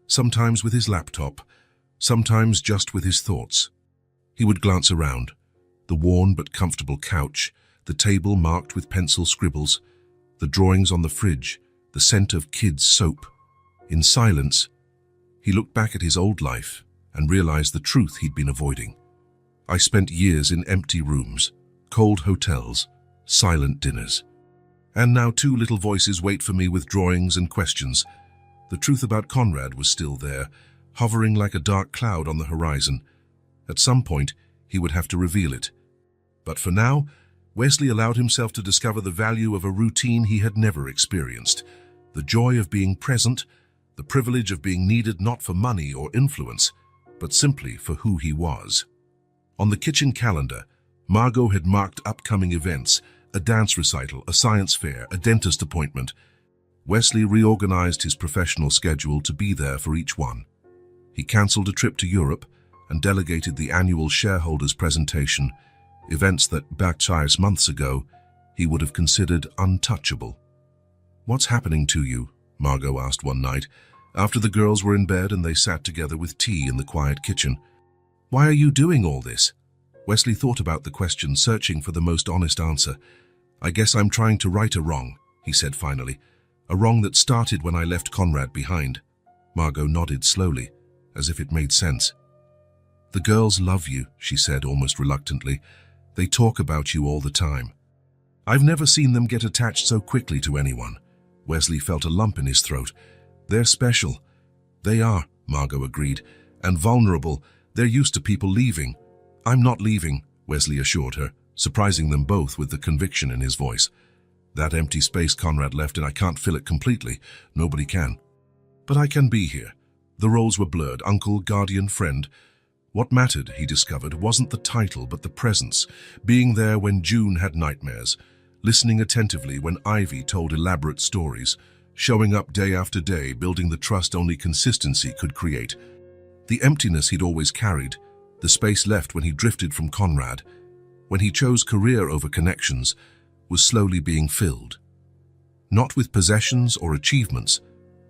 sometimes with his laptop, sometimes just with his thoughts. He would glance around, the worn but comfortable couch, the table marked with pencil scribbles, the drawings on the fridge, the scent of kids' soap. In silence, he looked back at his old life and realized the truth he'd been avoiding. "I spent years in empty rooms, cold hotels, silent dinners. And now 2 little voices wait for me with drawings and questions." The truth about Conrad was still there, hovering like a dark cloud on the horizon. At some point, he would have to reveal it. But for now, Wesley allowed himself to discover the value of a routine he had never experienced, the joy of being present, the privilege of being needed not for money or influence, but simply for who he was. On the kitchen calendar, Margot had marked upcoming events, a dance recital, a science fair, a dentist appointment. Wesley reorganized his professional schedule to be there for each one. He cancelled a trip to Europe and delegated the annual shareholders presentation, events that back 6 months ago he would have considered untouchable. "What's happening to you?" Margot asked one night, after the girls were in bed and they sat together with tea in the quiet kitchen. "Why are you doing all this?" Wesley thought about the question, searching for the most honest answer. "I guess I'm trying to right a wrong," he said finally. "A wrong that started when I left Conrad behind." Margot nodded slowly, as if it made sense. "The girls love you," she said almost reluctantly. "They talk about you all the time." "I've never seen them get attached so quickly to anyone." Wesley felt a lump in his throat. "They're special." "They are," Margot agreed, "and vulnerable. They're used to people leaving." "I'm not leaving," Wesley assured her, surprising them both with the conviction in his voice. "That empty space Conrad left, and I can't fill it completely. Nobody can. But I can be here." The roles were blurred, uncle, guardian, friend. What mattered, he discovered, wasn't the title but the presence, being there when June had nightmares, listening attentively when Ivy told elaborate stories, showing up day after day, building the trust only consistency could create. The emptiness he'd always carried, the space left when he drifted from Conrad, when he chose career over connections, was slowly being filled. Not with possessions or achievements,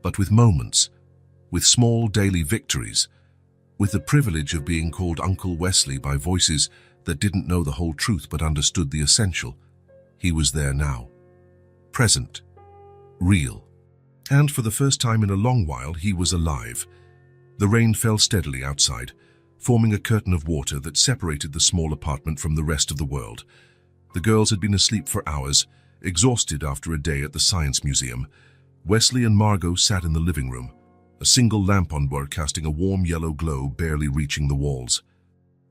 but with moments, with small daily victories, with the privilege of being called Uncle Wesley by voices that didn't know the whole truth but understood the essential. He was there now. Present. Real. And for the first time in a long while, he was alive. The rain fell steadily outside, forming a curtain of water that separated the small apartment from the rest of the world. The girls had been asleep for hours, exhausted after a day at the Science Museum. Wesley and Margot sat in the living room, a single lamp on board casting a warm yellow glow barely reaching the walls.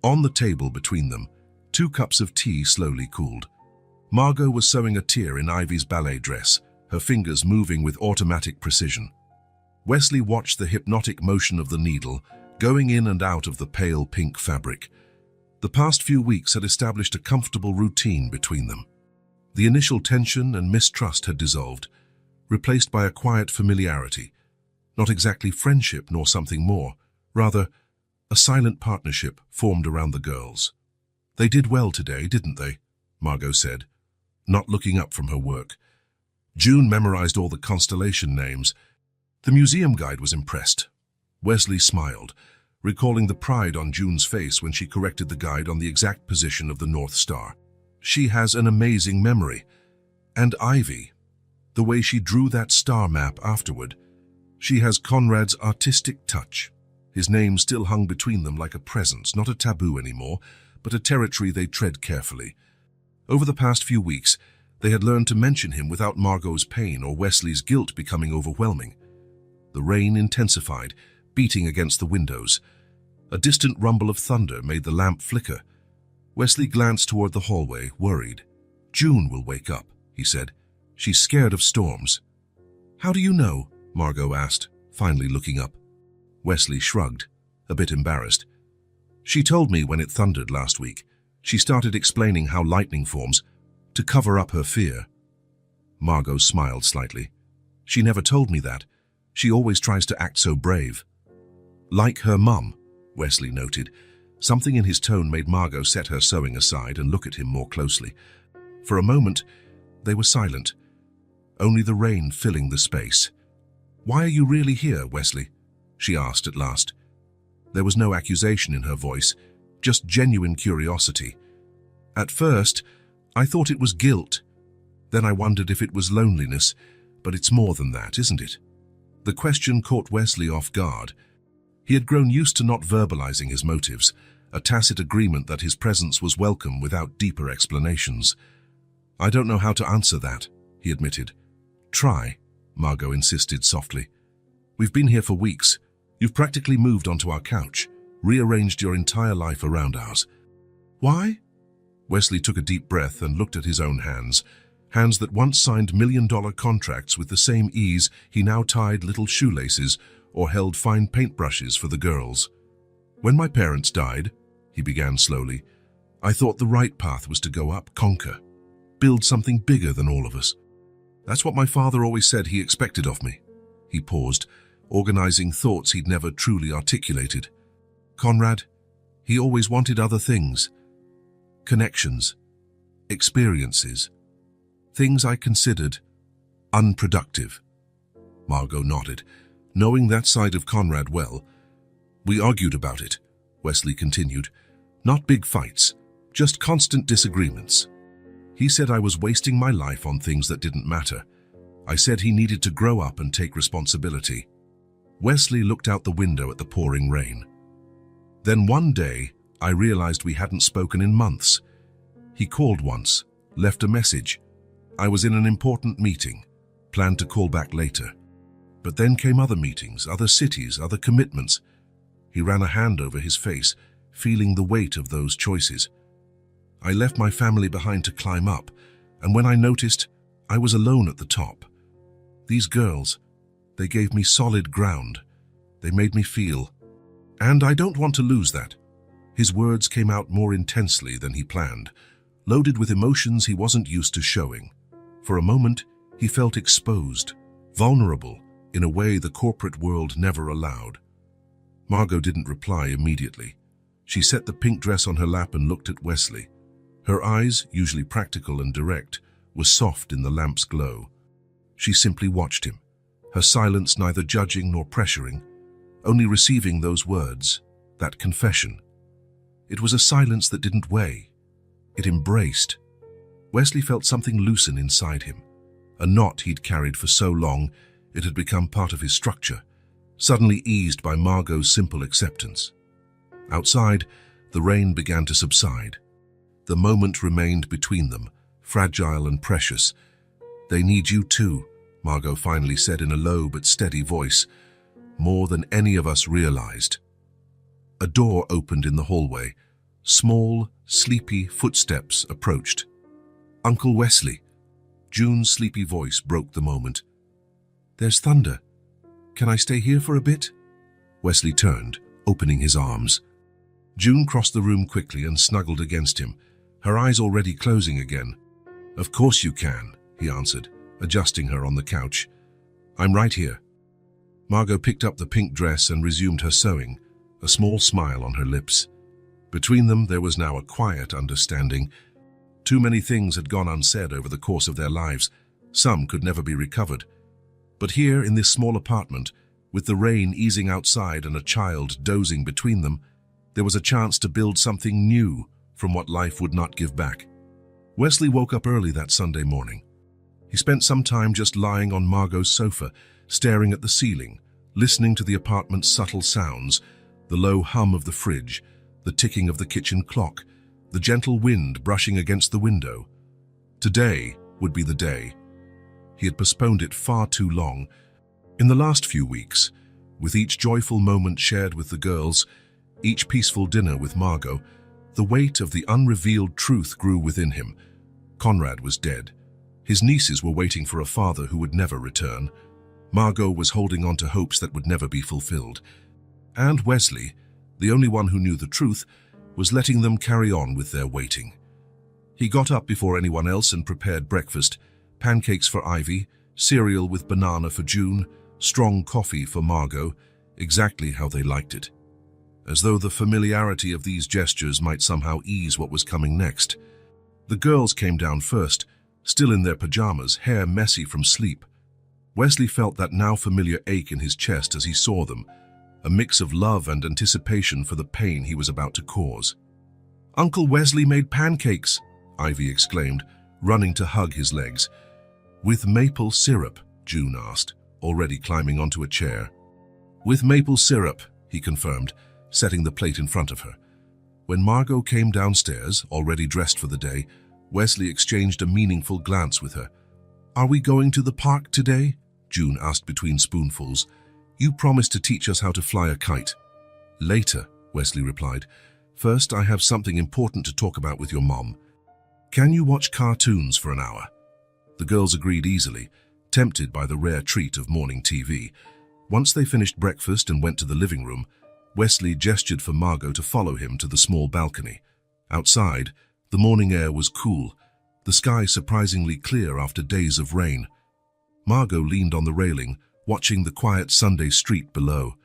On the table between them, 2 cups of tea slowly cooled. Margot was sewing a tear in Ivy's ballet dress, her fingers moving with automatic precision. Wesley watched the hypnotic motion of the needle, going in and out of the pale pink fabric. The past few weeks had established a comfortable routine between them. The initial tension and mistrust had dissolved, replaced by a quiet familiarity, not exactly friendship nor something more, rather a silent partnership formed around the girls. "They did well today, didn't they?" Margot said, not looking up from her work. June memorized all the constellation names. The museum guide was impressed. Wesley smiled. recalling the pride on June's face when she corrected the guide on the exact position of the North Star. She has an amazing memory. And Ivy, the way she drew that star map afterward. She has Conrad's artistic touch. His name still hung between them like a presence, not a taboo anymore, but a territory they tread carefully. Over the past few weeks, they had learned to mention him without Margot's pain or Wesley's guilt becoming overwhelming. The rain intensified, beating against the windows. A distant rumble of thunder made the lamp flicker. Wesley glanced toward the hallway, worried. "June will wake up," he said. "She's scared of storms." "How do you know?" Margot asked, finally looking up. Wesley shrugged, a bit embarrassed. "She told me when it thundered last week. She started explaining how lightning forms, to cover up her fear." Margot smiled slightly. "She never told me that. She always tries to act so brave." "Like her mum," Wesley noted. Something in his tone made Margot set her sewing aside and look at him more closely. For a moment, they were silent, only the rain filling the space. "Why are you really here, Wesley?" she asked at last. There was no accusation in her voice, just genuine curiosity. "At first, I thought it was guilt. Then I wondered if it was loneliness, but it's more than that, isn't it?" The question caught Wesley off guard. He had grown used to not verbalizing his motives, a tacit agreement that his presence was welcome without deeper explanations. "I don't know how to answer that," he admitted. "Try," Margot insisted softly. "We've been here for weeks. You've practically moved onto our couch, rearranged your entire life around ours." "Why?" Wesley took a deep breath and looked at his own hands, hands that once signed million-dollar contracts with the same ease he now tied little shoelaces or held fine paintbrushes for the girls. "When my parents died," he began slowly, "I thought the right path was to go up, conquer, build something bigger than all of us. That's what my father always said he expected of me." He paused, organizing thoughts he'd never truly articulated. "Conrad, he always wanted other things. Connections, experiences, things I considered unproductive." Margot nodded, knowing that side of Conrad well. "We argued about it," Wesley continued. "Not big fights, just constant disagreements. He said I was wasting my life on things that didn't matter. I said he needed to grow up and take responsibility." Wesley looked out the window at the pouring rain. "Then one day, I realized we hadn't spoken in months. He called once, left a message. I was in an important meeting, planned to call back later. But then came other meetings, other cities, other commitments." He ran a hand over his face, feeling the weight of those choices. "I left my family behind to climb up, and when I noticed, I was alone at the top. These girls, they gave me solid ground. They made me feel. And I don't want to lose that." His words came out more intensely than he planned, loaded with emotions he wasn't used to showing. For a moment, he felt exposed, vulnerable, in a way the corporate world never allowed. Margot didn't reply immediately. She set the pink dress on her lap and looked at Wesley. Her eyes, usually practical and direct, were soft in the lamp's glow. She simply watched him, her silence neither judging nor pressuring, only receiving those words, that confession. It was a silence that didn't weigh. It embraced. Wesley felt something loosen inside him. A knot he'd carried for so long, it had become part of his structure, suddenly eased by Margot's simple acceptance. Outside, the rain began to subside. The moment remained between them, fragile and precious. "They need you too," Margot finally said in a low but steady voice, "more than any of us realized." A door opened in the hallway. Small, sleepy footsteps approached. "Uncle Wesley." June's sleepy voice broke the moment. "There's thunder. Can I stay here for a bit?" Wesley turned, opening his arms. June crossed the room quickly and snuggled against him, her eyes already closing again. "Of course you can," he answered, adjusting her on the couch. "I'm right here." Margot picked up the pink dress and resumed her sewing, a small smile on her lips. Between them there was now a quiet understanding. Too many things had gone unsaid over the course of their lives. Some could never be recovered. But here, in this small apartment, With the rain easing outside and a child dozing between them, there was a chance to build something new from what life would not give back. Wesley woke up early that Sunday morning. He spent some time just lying on Margot's sofa, staring at the ceiling, listening to the apartment's subtle sounds, the low hum of the fridge, the ticking of the kitchen clock, the gentle wind brushing against the window. Today would be the day. He had postponed it far too long. In the last few weeks, with each joyful moment shared with the girls, each peaceful dinner with Margot, the weight of the unrevealed truth grew within him. Conrad was dead. His nieces were waiting for a father who would never return. Margot was holding on to hopes that would never be fulfilled. And Wesley, the only one who knew the truth, was letting them carry on with their waiting. He got up before anyone else and prepared breakfast: pancakes for Ivy, cereal with banana for June, strong coffee for Margot, exactly how they liked it. As though the familiarity of these gestures might somehow ease what was coming next. The girls came down first, still in their pajamas, hair messy from sleep. Wesley felt that now familiar ache in his chest as he saw them, a mix of love and anticipation for the pain he was about to cause. "Uncle Wesley made pancakes," Ivy exclaimed, running to hug his legs. "With maple syrup?" June asked, already climbing onto a chair. "With maple syrup," he confirmed, setting the plate in front of her. When Margot came downstairs, already dressed for the day, Wesley exchanged a meaningful glance with her. "Are we going to the park today?" June asked between spoonfuls. "You promised to teach us how to fly a kite." "Later," Wesley replied. "First, I have something important to talk about with your mom. Can you watch cartoons for an hour?" The girls agreed easily, tempted by the rare treat of morning TV. Once they finished breakfast and went to the living room, Wesley gestured for Margot to follow him to the small balcony. Outside, the morning air was cool, the sky surprisingly clear after days of rain. Margot leaned on the railing, watching the quiet Sunday street below.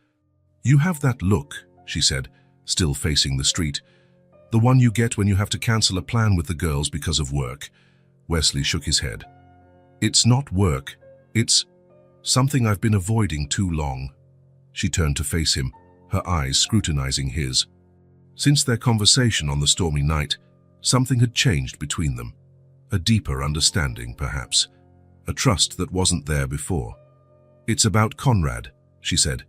"You have that look," she said, still facing the street. "The one you get when you have to cancel a plan with the girls because of work." Wesley shook his head. "It's not work. It's something I've been avoiding too long." She turned to face him, her eyes scrutinizing his. Since their conversation on the stormy night, something had changed between them. A deeper understanding, perhaps. A trust that wasn't there before. "It's about Conrad," she said.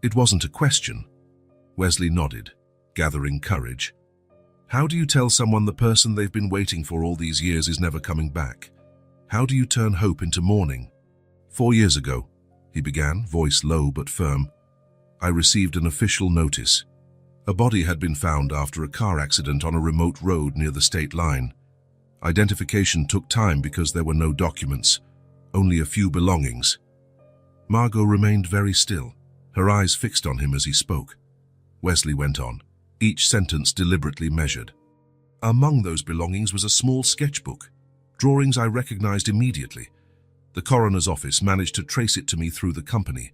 It wasn't a question. Wesley nodded, gathering courage. "How do you tell someone the person they've been waiting for all these years is never coming back? How do you turn hope into mourning?" "4 years ago," he began, voice low but firm, "I received an official notice. A body had been found after a car accident on a remote road near the state line. Identification took time because there were no documents, only a few belongings." Margot remained very still, her eyes fixed on him as he spoke. Wesley went on, each sentence deliberately measured. "Among those belongings was a small sketchbook, drawings I recognized immediately. The coroner's office managed to trace it to me through the company.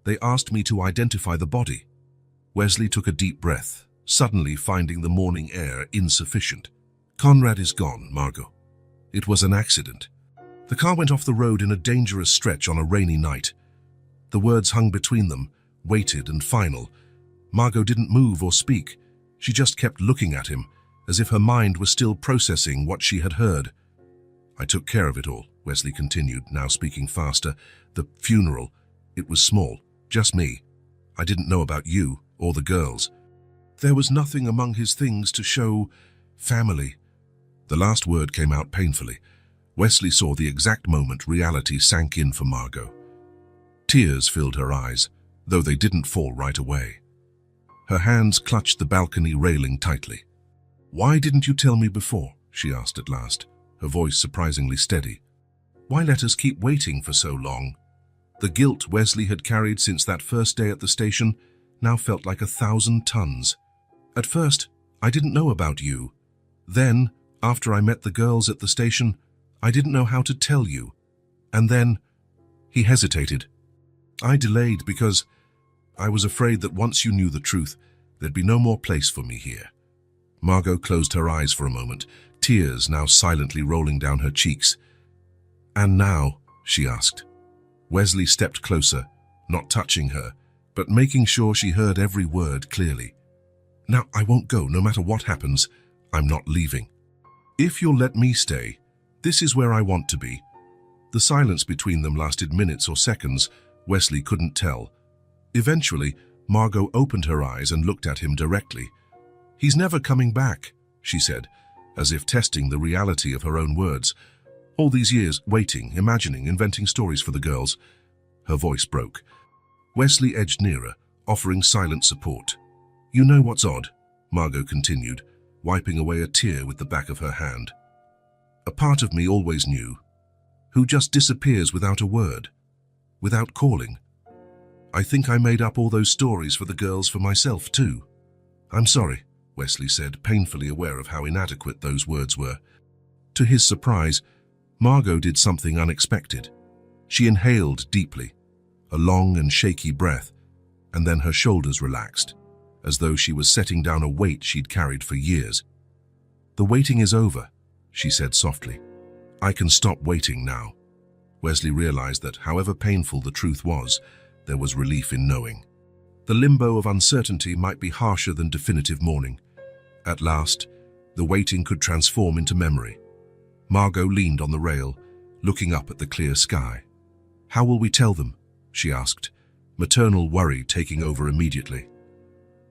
They asked me to identify the body." Wesley took a deep breath, suddenly finding the morning air insufficient. "Conrad is gone, Margot. It was an accident. The car went off the road in a dangerous stretch on a rainy night." The words hung between them, weighted and final. Margot didn't move or speak. She just kept looking at him, as if her mind was still processing what she had heard. "I took care of it all," Wesley continued, now speaking faster. "The funeral, it was small, just me. I didn't know about you or the girls. There was nothing among his things to show family." The last word came out painfully. Wesley saw the exact moment reality sank in for Margot. Tears filled her eyes, though they didn't fall right away. Her hands clutched the balcony railing tightly. "Why didn't you tell me before?" she asked at last, her voice surprisingly steady. "Why let us keep waiting for so long?" The guilt Wesley had carried since that first day at the station now felt like 1,000 tons. "At first, I didn't know about you. Then, after I met the girls at the station, I didn't know how to tell you. And then..." He hesitated. "I delayed because I was afraid that once you knew the truth, there'd be no more place for me here." Margot closed her eyes for a moment, tears now silently rolling down her cheeks. "And now?" she asked. Wesley stepped closer, not touching her, but making sure she heard every word clearly. "Now, I won't go, no matter what happens. I'm not leaving. If you'll let me stay, this is where I want to be." The silence between them lasted minutes or seconds. Wesley couldn't tell. Eventually, Margot opened her eyes and looked at him directly. "He's never coming back," she said, as if testing the reality of her own words. "All these years, waiting, imagining, inventing stories for the girls." Her voice broke. Wesley edged nearer, offering silent support. "You know what's odd?" Margot continued, wiping away a tear with the back of her hand. "A part of me always knew. Who just disappears without a word, without calling. I think I made up all those stories for the girls for myself too." "I'm sorry," Wesley said, painfully aware of how inadequate those words were. To his surprise, Margot did something unexpected. She inhaled deeply, a long and shaky breath, and then her shoulders relaxed, as though she was setting down a weight she'd carried for years. "The waiting is over," she said softly. "I can stop waiting now." Wesley realized that, however painful the truth was, there was relief in knowing. The limbo of uncertainty might be harsher than definitive mourning. At last, the waiting could transform into memory. Margot leaned on the rail, looking up at the clear sky. "How will we tell them?" she asked, maternal worry taking over immediately.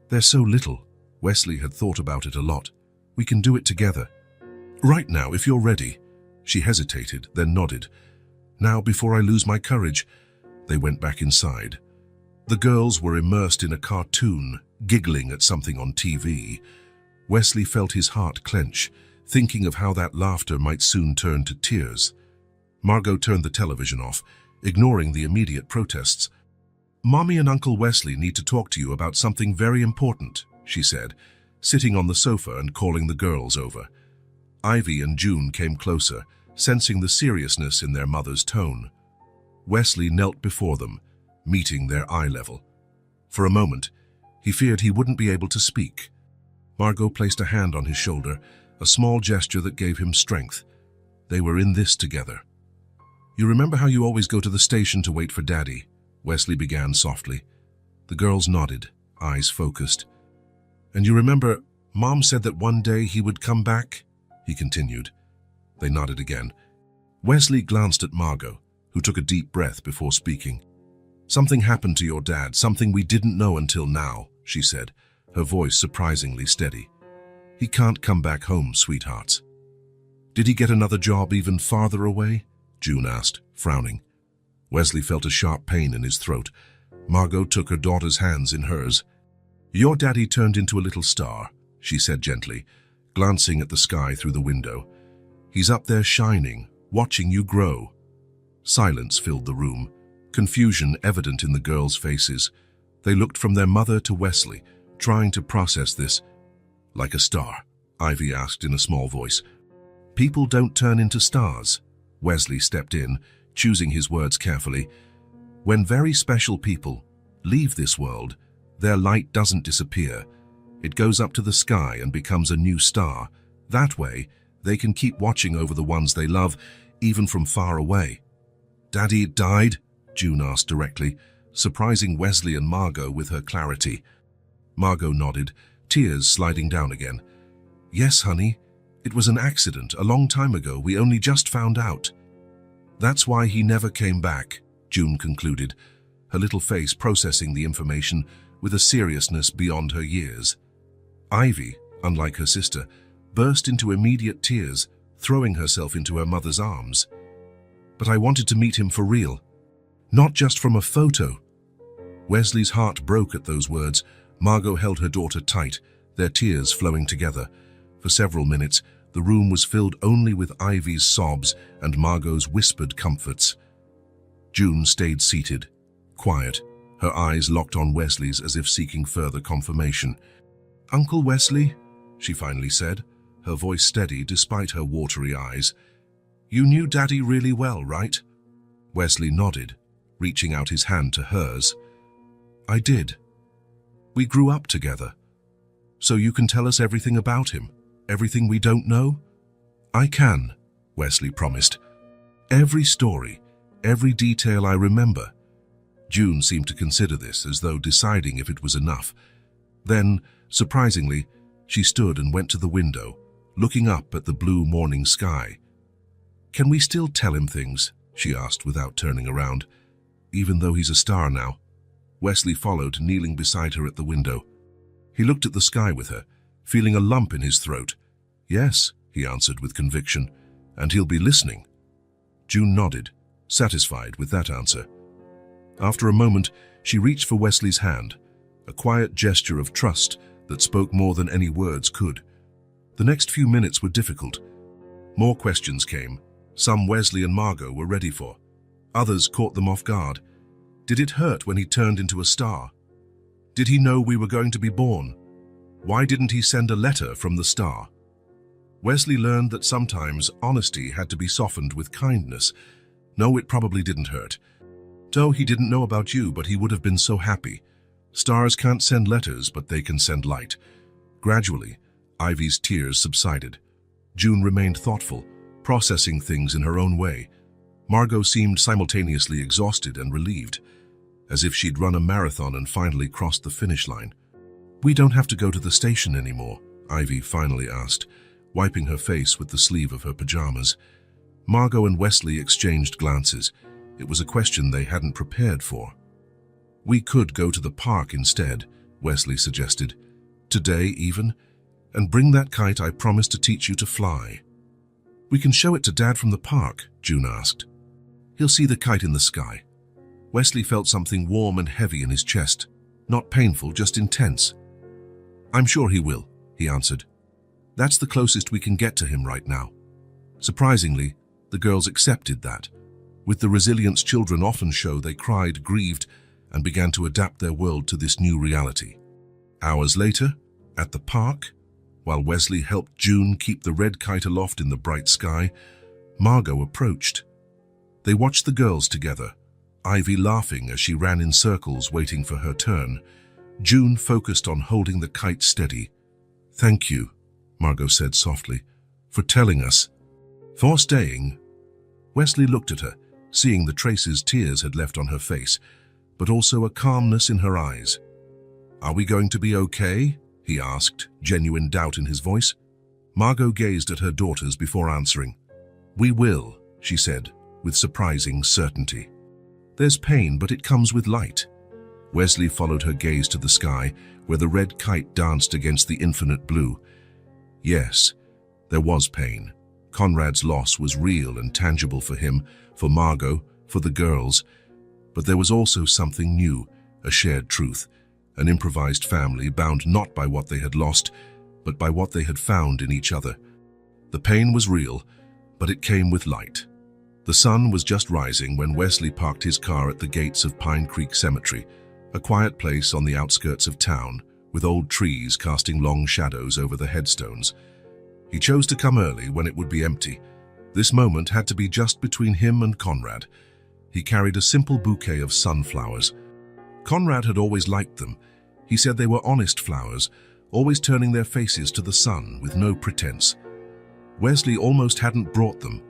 "They're so little." Wesley had thought about it a lot. "We can do it together." "Right now, if you're ready." She hesitated, then nodded. "Now, before I lose my courage." They went back inside. The girls were immersed in a cartoon, giggling at something on TV. Wesley felt his heart clench, thinking of how that laughter might soon turn to tears. Margot turned the television off, ignoring the immediate protests. "Mommy and Uncle Wesley need to talk to you about something very important," she said, sitting on the sofa and calling the girls over. Ivy and June came closer, sensing the seriousness in their mother's tone. Wesley knelt before them, meeting their eye level. For a moment, he feared he wouldn't be able to speak. Margot placed a hand on his shoulder, a small gesture that gave him strength. They were in this together. "You remember how you always go to the station to wait for Daddy?" Wesley began softly. The girls nodded, eyes focused. "And you remember, Mom said that one day he would come back?" he continued. They nodded again. Wesley glanced at Margot, who took a deep breath before speaking. "Something happened to your dad, something we didn't know until now," she said, her voice surprisingly steady. "He can't come back home, sweethearts." "Did he get another job even farther away?" June asked, frowning. Wesley felt a sharp pain in his throat. Margot took her daughter's hands in hers. "Your daddy turned into a little star," she said gently, glancing at the sky through the window. "He's up there shining, watching you grow." Silence filled the room, confusion evident in the girls' faces. They looked from their mother to Wesley, trying to process this. "Like a star?" Ivy asked in a small voice. "People don't turn into stars." Wesley stepped in, choosing his words carefully. "When very special people leave this world, their light doesn't disappear. It goes up to the sky and becomes a new star. That way, they can keep watching over the ones they love, even from far away." "Daddy died?" June asked directly, surprising Wesley and Margot with her clarity. Margot nodded, tears sliding down again. "Yes, honey. It was an accident a long time ago. We only just found out." "That's why he never came back," June concluded, her little face processing the information with a seriousness beyond her years. Ivy, unlike her sister, burst into immediate tears, throwing herself into her mother's arms. "But I wanted to meet him for real, not just from a photo." Wesley's heart broke at those words. Margot held her daughter tight, their tears flowing together. For several minutes, the room was filled only with Ivy's sobs and Margot's whispered comforts. June stayed seated, quiet, her eyes locked on Wesley's as if seeking further confirmation. "Uncle Wesley," she finally said, her voice steady despite her watery eyes. "You knew Daddy really well, right?" Wesley nodded, reaching out his hand to hers. "I did. We grew up together. So you can tell us everything about him, everything we don't know?" "I can," Wesley promised. "Every story, every detail I remember." June seemed to consider this, as though deciding if it was enough. Then, surprisingly, she stood and went to the window, looking up at the blue morning sky. "Can we still tell him things?" she asked without turning around. "Even though he's a star now?" Wesley followed, kneeling beside her at the window. He looked at the sky with her, feeling a lump in his throat. "Yes," he answered with conviction, "and he'll be listening." June nodded, satisfied with that answer. After a moment, she reached for Wesley's hand, a quiet gesture of trust that spoke more than any words could. The next few minutes were difficult. More questions came. Some Wesley and Margot were ready for. Others caught them off guard. Did it hurt when he turned into a star? Did he know we were going to be born? Why didn't he send a letter from the star? Wesley learned that sometimes honesty had to be softened with kindness. No, it probably didn't hurt. "Oh, he didn't know about you, but he would have been so happy. Stars can't send letters, but they can send light." Gradually, Ivy's tears subsided. June remained thoughtful, processing things in her own way. Margot seemed simultaneously exhausted and relieved, as if she'd run a marathon and finally crossed the finish line. "We don't have to go to the station anymore," Ivy finally asked, wiping her face with the sleeve of her pajamas. Margot and Wesley exchanged glances. It was a question they hadn't prepared for. "We could go to the park instead," Wesley suggested. "Today even, and bring that kite I promised to teach you to fly." "We can show it to Dad from the park," June asked. "He'll see the kite in the sky." Wesley felt something warm and heavy in his chest. Not painful, just intense. "I'm sure he will," he answered. "That's the closest we can get to him right now." Surprisingly, the girls accepted that. With the resilience children often show, they cried, grieved, and began to adapt their world to this new reality. Hours later, at the park, while Wesley helped June keep the red kite aloft in the bright sky, Margot approached. They watched the girls together, Ivy laughing as she ran in circles waiting for her turn. June focused on holding the kite steady. "Thank you," Margot said softly, "for telling us." "For staying." Wesley looked at her, seeing the traces tears had left on her face, but also a calmness in her eyes. "Are we going to be okay?" he asked, genuine doubt in his voice. Margot gazed at her daughters before answering. "We will," she said, with surprising certainty. "There's pain, but it comes with light." Wesley followed her gaze to the sky, where the red kite danced against the infinite blue. Yes, there was pain. Conrad's loss was real and tangible for him, for Margot, for the girls. But there was also something new, a shared truth, an improvised family bound not by what they had lost, but by what they had found in each other. The pain was real, but it came with light. The sun was just rising when Wesley parked his car at the gates of Pine Creek Cemetery, a quiet place on the outskirts of town, with old trees casting long shadows over the headstones. He chose to come early when it would be empty. This moment had to be just between him and Conrad. He carried a simple bouquet of sunflowers. Conrad had always liked them. He said they were honest flowers, always turning their faces to the sun with no pretense. Wesley almost hadn't brought them.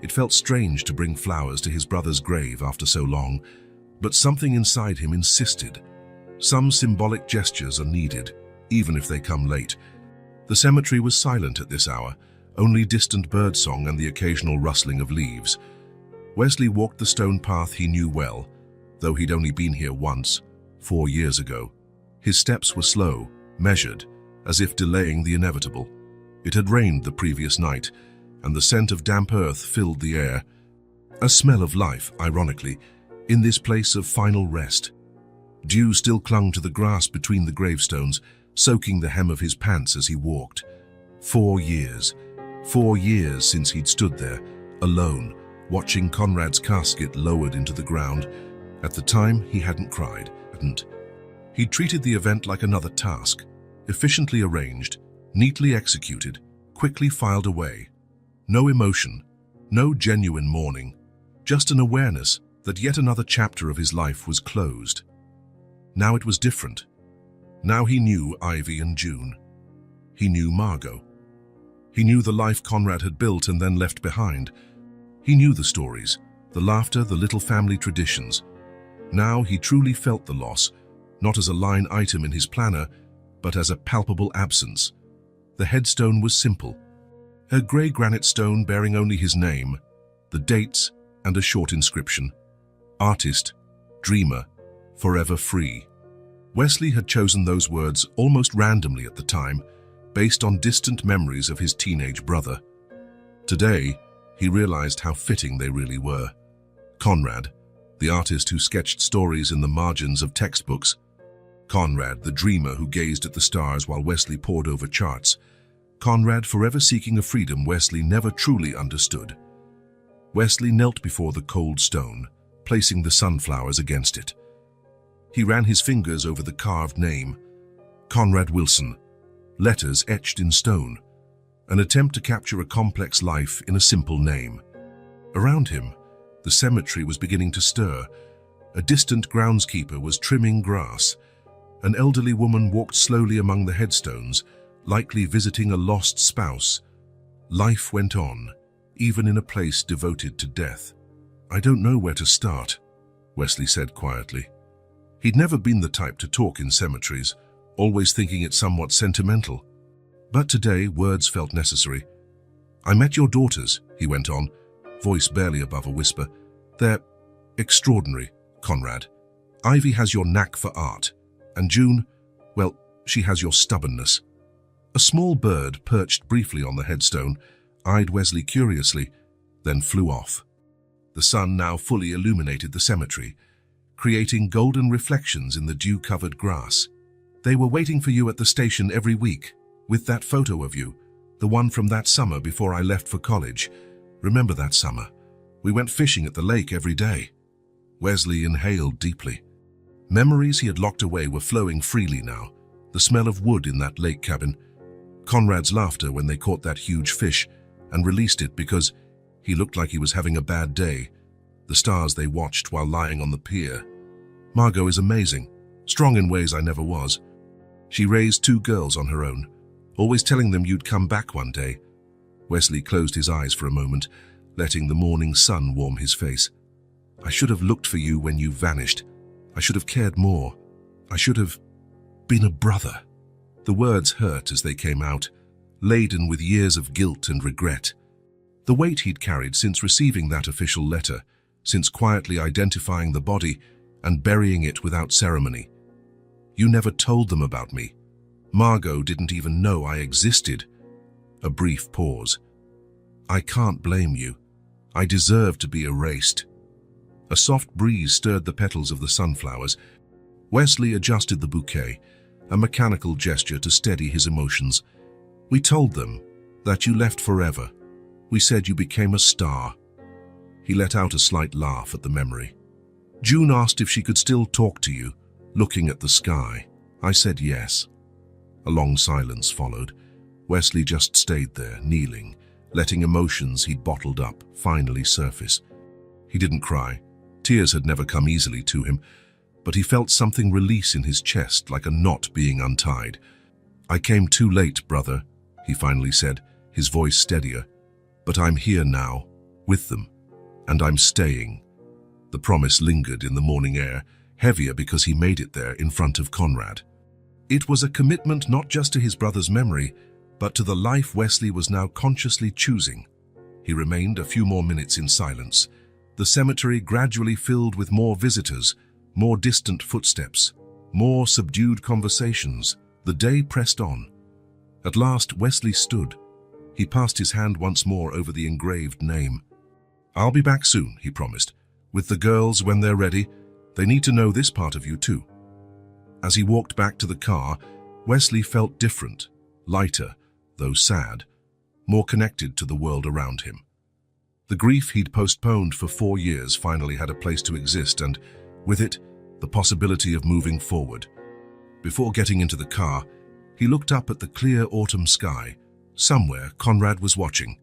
It felt strange to bring flowers to his brother's grave after so long, but something inside him insisted. Some symbolic gestures are needed, even if they come late. The cemetery was silent at this hour, only distant birdsong and the occasional rustling of leaves. Wesley walked the stone path he knew well, though he'd only been here once, 4 years ago. His steps were slow, measured, as if delaying the inevitable. It had rained the previous night, and the scent of damp earth filled the air. A smell of life, ironically, in this place of final rest. Dew still clung to the grass between the gravestones, soaking the hem of his pants as he walked. 4 years. 4 years since he'd stood there, alone, watching Conrad's casket lowered into the ground. At the time, he hadn't cried, hadn't. He'd treated the event like another task, efficiently arranged, neatly executed, quickly filed away. No emotion, no genuine mourning, just an awareness that yet another chapter of his life was closed. Now it was different. Now he knew Ivy and June. He knew Margot. He knew the life Conrad had built and then left behind. He knew the stories, the laughter, the little family traditions. Now he truly felt the loss, not as a line item in his planner, but as a palpable absence. The headstone was simple. A grey granite stone bearing only his name, the dates, and a short inscription. Artist, dreamer, forever free. Wesley had chosen those words almost randomly at the time, based on distant memories of his teenage brother. Today, he realized how fitting they really were. Conrad, the artist who sketched stories in the margins of textbooks. Conrad, the dreamer who gazed at the stars while Wesley pored over charts. Conrad, forever seeking a freedom Wesley never truly understood. Wesley knelt before the cold stone, placing the sunflowers against it. He ran his fingers over the carved name, Conrad Wilson, letters etched in stone, an attempt to capture a complex life in a simple name. Around him, the cemetery was beginning to stir. A distant groundskeeper was trimming grass. An elderly woman walked slowly among the headstones, likely visiting a lost spouse. Life went on, even in a place devoted to death. "I don't know where to start," Wesley said quietly. He'd never been the type to talk in cemeteries, always thinking it somewhat sentimental. But today, words felt necessary. "I met your daughters," he went on, voice barely above a whisper. "They're extraordinary, Conrad. Ivy has your knack for art, and June, well, she has your stubbornness." A small bird perched briefly on the headstone, eyed Wesley curiously, then flew off. The sun now fully illuminated the cemetery, creating golden reflections in the dew-covered grass. "They were waiting for you at the station every week, with that photo of you, the one from that summer before I left for college. Remember that summer? We went fishing at the lake every day." Wesley inhaled deeply. Memories he had locked away were flowing freely now, the smell of wood in that lake cabin, Conrad's laughter when they caught that huge fish and released it because he looked like he was having a bad day, the stars they watched while lying on the pier. "Margot is amazing, strong in ways I never was. She raised 2 girls on her own, always telling them you'd come back one day." Wesley closed his eyes for a moment, letting the morning sun warm his face. "I should have looked for you when you vanished. I should have cared more. I should have been a brother." The words hurt as they came out, laden with years of guilt and regret. The weight he'd carried since receiving that official letter, since quietly identifying the body and burying it without ceremony. "You never told them about me. Margot didn't even know I existed." A brief pause. "I can't blame you. I deserve to be erased." A soft breeze stirred the petals of the sunflowers. Wesley adjusted the bouquet, a mechanical gesture to steady his emotions. "We told them that you left forever. We said you became a star." He let out a slight laugh at the memory. "June asked if she could still talk to you, looking at the sky. I said yes." A long silence followed. Wesley just stayed there, kneeling, letting emotions he'd bottled up finally surface. He didn't cry. Tears had never come easily to him, but he felt something release in his chest like a knot being untied. "I came too late, brother," he finally said, his voice steadier. "But I'm here now, with them, and I'm staying." The promise lingered in the morning air, heavier because he made it there in front of Conrad. It was a commitment not just to his brother's memory, but to the life Wesley was now consciously choosing. He remained a few more minutes in silence, the cemetery gradually filled with more visitors, more distant footsteps, more subdued conversations. The day pressed on. At last, Wesley stood. He passed his hand once more over the engraved name. "I'll be back soon," he promised. "With the girls when they're ready. They need to know this part of you too." As he walked back to the car, Wesley felt different, lighter, though sad, more connected to the world around him. The grief he'd postponed for 4 years finally had a place to exist, and with it, the possibility of moving forward. Before getting into the car, he looked up at the clear autumn sky. Somewhere, Conrad was watching.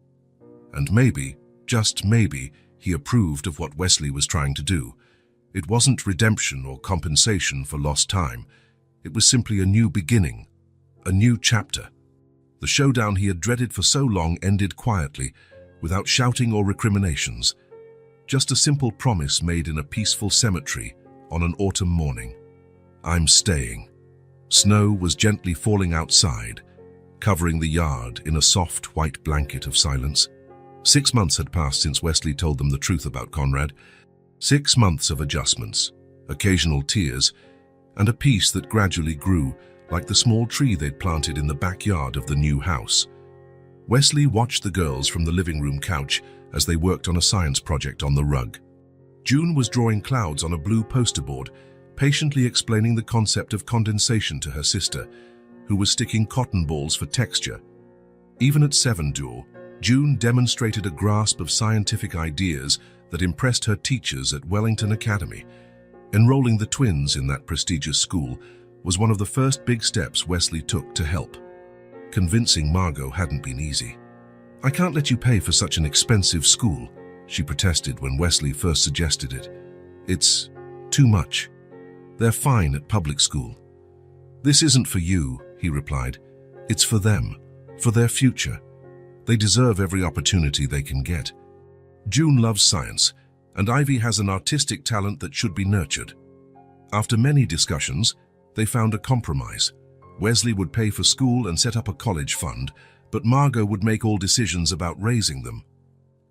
And maybe, just maybe, he approved of what Wesley was trying to do. It wasn't redemption or compensation for lost time. It was simply a new beginning, a new chapter. The showdown he had dreaded for so long ended quietly, without shouting or recriminations. Just a simple promise made in a peaceful cemetery on an autumn morning. I'm staying. Snow was gently falling outside, covering the yard in a soft white blanket of silence. 6 months had passed since Wesley told them the truth about Conrad. 6 months of adjustments, occasional tears, and a peace that gradually grew like the small tree they'd planted in the backyard of the new house. Wesley watched the girls from the living room couch as they worked on a science project on the rug. June was drawing clouds on a blue poster board, patiently explaining the concept of condensation to her sister, who was sticking cotton balls for texture. Even at 7, June demonstrated a grasp of scientific ideas that impressed her teachers at Wellington Academy. Enrolling the twins in that prestigious school was one of the first big steps Wesley took to help. Convincing Margot hadn't been easy. "I can't let you pay for such an expensive school," she protested when Wesley first suggested it. "It's too much. They're fine at public school." "This isn't for you," he replied. "It's for them, for their future. They deserve every opportunity they can get. June loves science, and Ivy has an artistic talent that should be nurtured." After many discussions, they found a compromise. Wesley would pay for school and set up a college fund, but Margot would make all decisions about raising them.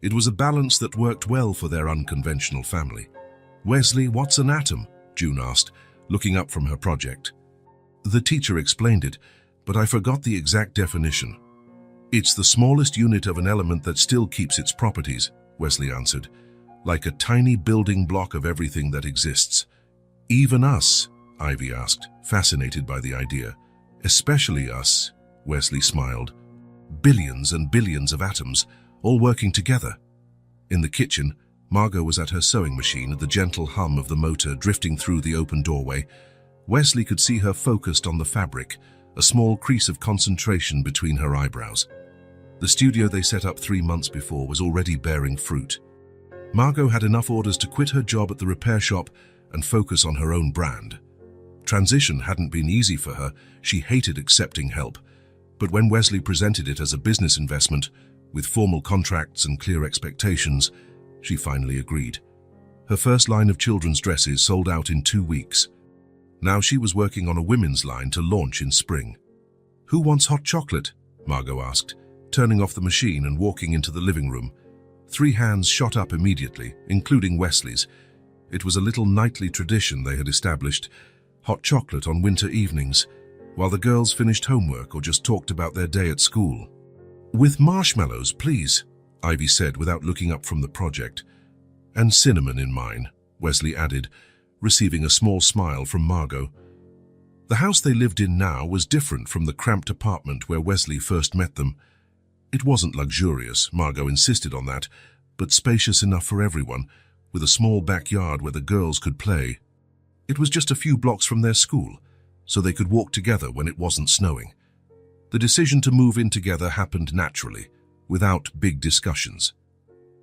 It was a balance that worked well for their unconventional family. "Wesley, what's an atom?" June asked, looking up from her project. "The teacher explained it, but I forgot the exact definition." "It's the smallest unit of an element that still keeps its properties," Wesley answered, "like a tiny building block of everything that exists." "Even us?" Ivy asked, fascinated by the idea. "Especially us," Wesley smiled. "Billions and billions of atoms, all working together." In the kitchen, Margot was at her sewing machine at the gentle hum of the motor drifting through the open doorway. Wesley could see her focused on the fabric, a small crease of concentration between her eyebrows. The studio they set up 3 months before was already bearing fruit. Margot had enough orders to quit her job at the repair shop and focus on her own brand. Transition hadn't been easy for her. She hated accepting help. But when Wesley presented it as a business investment, with formal contracts and clear expectations, she finally agreed. Her first line of children's dresses sold out in 2 weeks. Now she was working on a women's line to launch in spring. "Who wants hot chocolate?" Margot asked, turning off the machine and walking into the living room. 3 hands shot up immediately, including Wesley's. It was a little nightly tradition they had established, hot chocolate on winter evenings, while the girls finished homework or just talked about their day at school. "With marshmallows, please," Ivy said without looking up from the project. "And cinnamon in mine," Wesley added, receiving a small smile from Margot. The house they lived in now was different from the cramped apartment where Wesley first met them. It wasn't luxurious, Margot insisted on that, but spacious enough for everyone, with a small backyard where the girls could play. It was just a few blocks from their school, so they could walk together when it wasn't snowing. The decision to move in together happened naturally, without big discussions.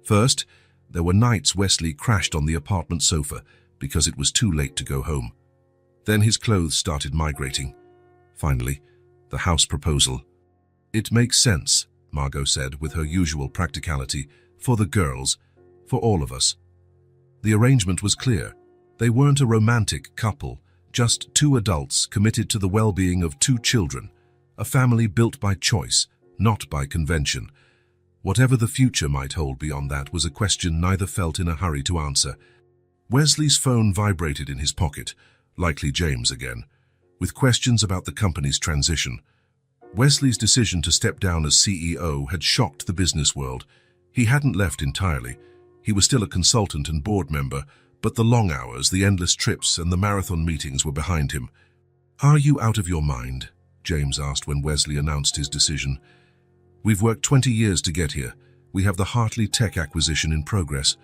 First, there were nights Wesley crashed on the apartment sofa because it was too late to go home. Then his clothes started migrating. Finally, the house proposal. "It makes sense," Margot said with her usual practicality, "for the girls, for all of us." The arrangement was clear. They weren't a romantic couple, just 2 adults committed to the well-being of 2 children, a family built by choice, not by convention. Whatever the future might hold beyond that was a question neither felt in a hurry to answer. Wesley's phone vibrated in his pocket, likely James again, with questions about the company's transition. Wesley's decision to step down as CEO had shocked the business world. He hadn't left entirely. He was still a consultant and board member, but the long hours, the endless trips, and the marathon meetings were behind him. "Are you out of your mind?" James asked when Wesley announced his decision. "We've worked 20 years to get here. We have the Hartley Tech acquisition in progress.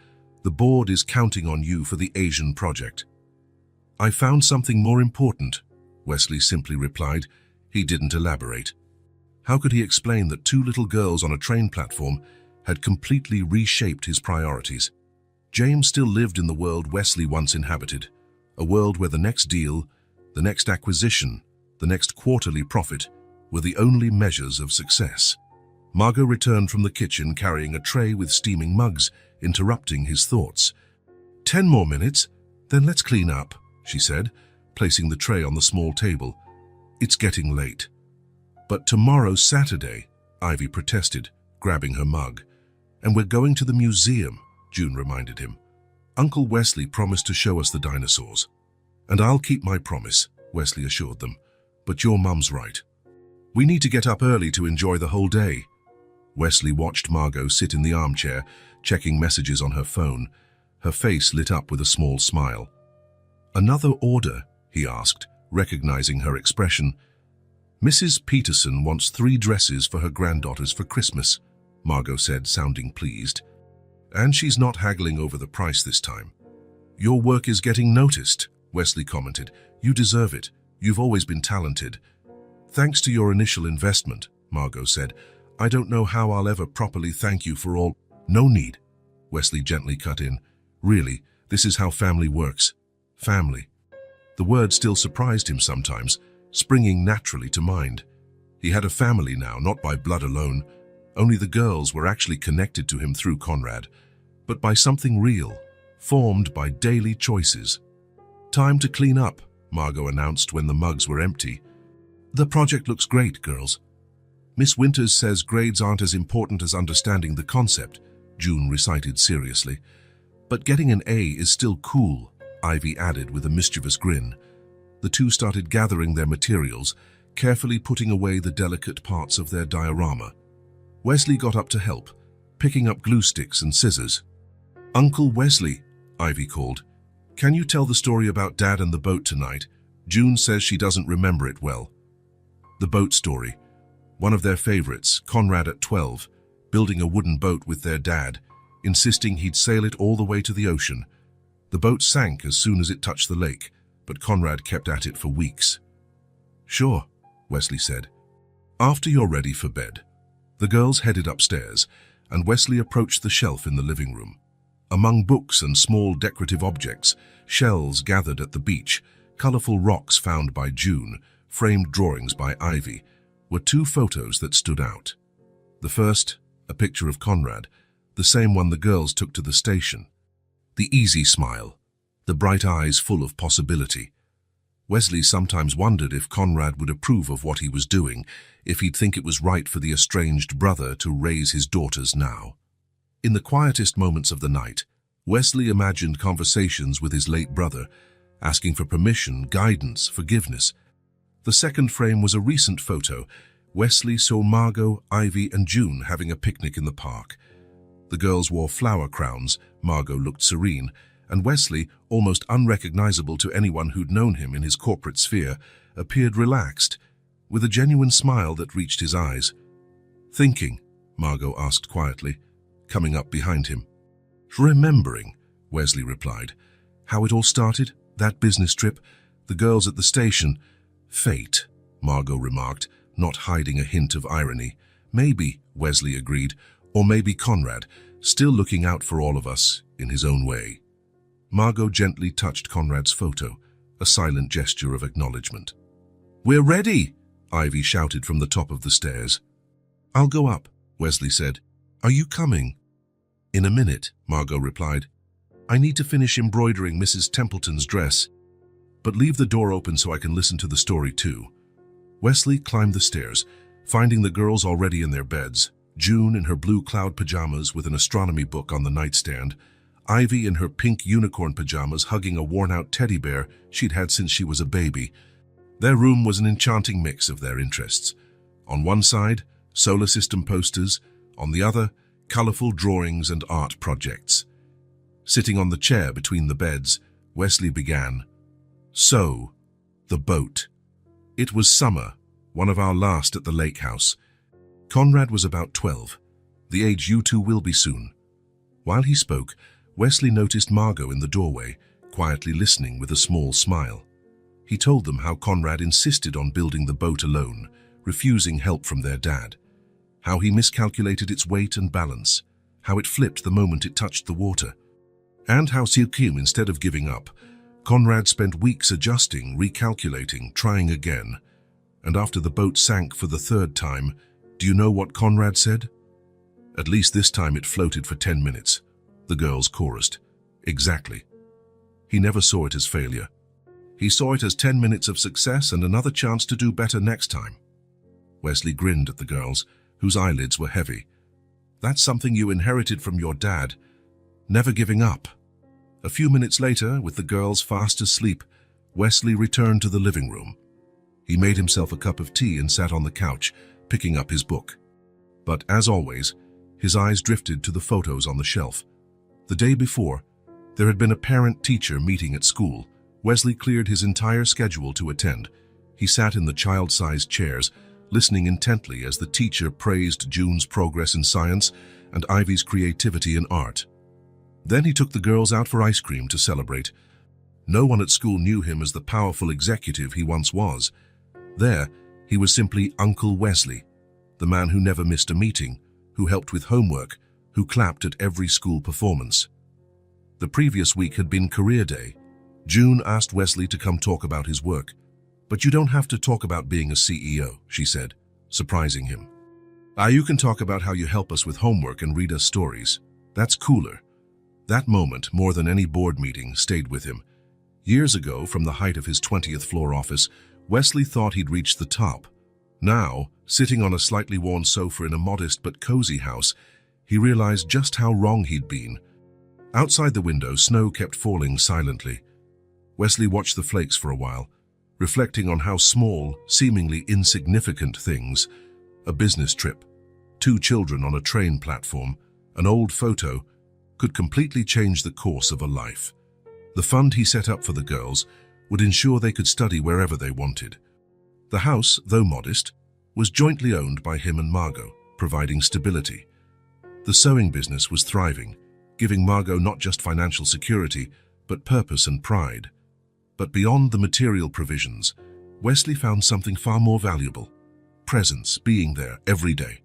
The board is counting on you for the Asian project." "I found something more important," Wesley simply replied. He didn't elaborate. How could he explain that 2 little girls on a train platform had completely reshaped his priorities? James still lived in the world Wesley once inhabited, a world where the next deal, the next acquisition, the next quarterly profit were the only measures of success. Margot returned from the kitchen carrying a tray with steaming mugs, interrupting his thoughts. 10 more minutes, then let's clean up," she said, placing the tray on the small table. "It's getting late." "But tomorrow's Saturday," Ivy protested, grabbing her mug. "And we're going to the museum," June reminded him. "Uncle Wesley promised to show us the dinosaurs." "And I'll keep my promise," Wesley assured them. "But your mum's right. We need to get up early to enjoy the whole day." Wesley watched Margot sit in the armchair, checking messages on her phone. Her face lit up with a small smile. "Another order?" he asked, recognizing her expression. "Mrs. Peterson wants 3 dresses for her granddaughters for Christmas," Margot said, sounding pleased. "And she's not haggling over the price this time." "Your work is getting noticed," Wesley commented. "You deserve it. You've always been talented." "Thanks to your initial investment," Margot said. "I don't know how I'll ever properly thank you for all—" "No need," Wesley gently cut in. "Really, this is how family works. Family." The word still surprised him sometimes, springing naturally to mind. He had a family now, not by blood alone. Only the girls were actually connected to him through Conrad, but by something real, formed by daily choices. "Time to clean up," Margot announced when the mugs were empty. "The project looks great, girls." "Miss Winters says grades aren't as important as understanding the concept," June recited seriously. "But getting an A is still cool," Ivy added with a mischievous grin. The two started gathering their materials, carefully putting away the delicate parts of their diorama. Wesley got up to help, picking up glue sticks and scissors. "Uncle Wesley," Ivy called, "can you tell the story about Dad and the boat tonight? June says she doesn't remember it well." The boat story. One of their favorites, Conrad at 12, building a wooden boat with their dad, insisting he'd sail it all the way to the ocean. The boat sank as soon as it touched the lake, but Conrad kept at it for weeks. "Sure," Wesley said. "After you're ready for bed." The girls headed upstairs, and Wesley approached the shelf in the living room. Among books and small decorative objects, shells gathered at the beach, colorful rocks found by June, framed drawings by Ivy, were 2 photos that stood out. The first, a picture of Conrad, the same one the girls took to the station. The easy smile, the bright eyes full of possibility. Wesley sometimes wondered if Conrad would approve of what he was doing, if he'd think it was right for the estranged brother to raise his daughters now. In the quietest moments of the night, Wesley imagined conversations with his late brother, asking for permission, guidance, forgiveness. The second frame was a recent photo. Wesley saw Margot, Ivy, and June having a picnic in the park. The girls wore flower crowns, Margot looked serene, and Wesley, almost unrecognizable to anyone who'd known him in his corporate sphere, appeared relaxed, with a genuine smile that reached his eyes. "Thinking?" Margot asked quietly, coming up behind him. "Remembering," Wesley replied. "How it all started, that business trip, the girls at the station." "Fate," Margot remarked, not hiding a hint of irony. "Maybe," Wesley agreed, "or maybe Conrad, still looking out for all of us in his own way." Margot gently touched Conrad's photo, a silent gesture of acknowledgement. "We're ready!" Ivy shouted from the top of the stairs. "I'll go up," Wesley said. "Are you coming?" "In a minute," Margot replied. "I need to finish embroidering Mrs. Templeton's dress. But leave the door open so I can listen to the story too." Wesley climbed the stairs, finding the girls already in their beds, June in her blue cloud pajamas with an astronomy book on the nightstand, Ivy in her pink unicorn pajamas hugging a worn-out teddy bear she'd had since she was a baby. Their room was an enchanting mix of their interests. On one side, solar system posters, on the other, colorful drawings and art projects. Sitting on the chair between the beds, Wesley began. "So, the boat. It was summer, one of our last at the lake house. Conrad was about 12, the age you two will be soon." While he spoke, Wesley noticed Margot in the doorway, quietly listening with a small smile. He told them how Conrad insisted on building the boat alone, refusing help from their dad. How he miscalculated its weight and balance, how it flipped the moment it touched the water. And how Silkim, instead of giving up, Conrad spent weeks adjusting, recalculating, trying again. And after the boat sank for the 3rd time, do you know what Conrad said? "At least this time it floated for 10 minutes. The girls chorused. "Exactly." He never saw it as failure. He saw it as 10 minutes of success and another chance to do better next time. Wesley grinned at the girls, whose eyelids were heavy. That's something you inherited from your dad. Never giving up. A few minutes later, with the girls fast asleep, Wesley returned to the living room. He made himself a cup of tea and sat on the couch, picking up his book. But as always, his eyes drifted to the photos on the shelf. The day before, there had been a parent-teacher meeting at school. Wesley cleared his entire schedule to attend. He sat in the child-sized chairs, listening intently as the teacher praised June's progress in science and Ivy's creativity in art. Then he took the girls out for ice cream to celebrate. No one at school knew him as the powerful executive he once was. There, he was simply Uncle Wesley, the man who never missed a meeting, who helped with homework, who clapped at every school performance. The previous week had been career day. June asked Wesley to come talk about his work. "But you don't have to talk about being a CEO," she said, surprising him. You can talk about how you help us with homework and read us stories. That's cooler." That moment, more than any board meeting, stayed with him. Years ago, from the height of his 20th floor office, Wesley thought he'd reached the top. Now, sitting on a slightly worn sofa in a modest but cozy house, he realized just how wrong he'd been. Outside the window, snow kept falling silently. Wesley watched the flakes for a while, reflecting on how small, seemingly insignificant things, a business trip, 2 children on a train platform, an old photo, could completely change the course of a life. The fund he set up for the girls would ensure they could study wherever they wanted. The house, though modest, was jointly owned by him and Margot, providing stability. The sewing business was thriving, giving Margot not just financial security, but purpose and pride. But beyond the material provisions, Wesley found something far more valuable: presence, being there every day.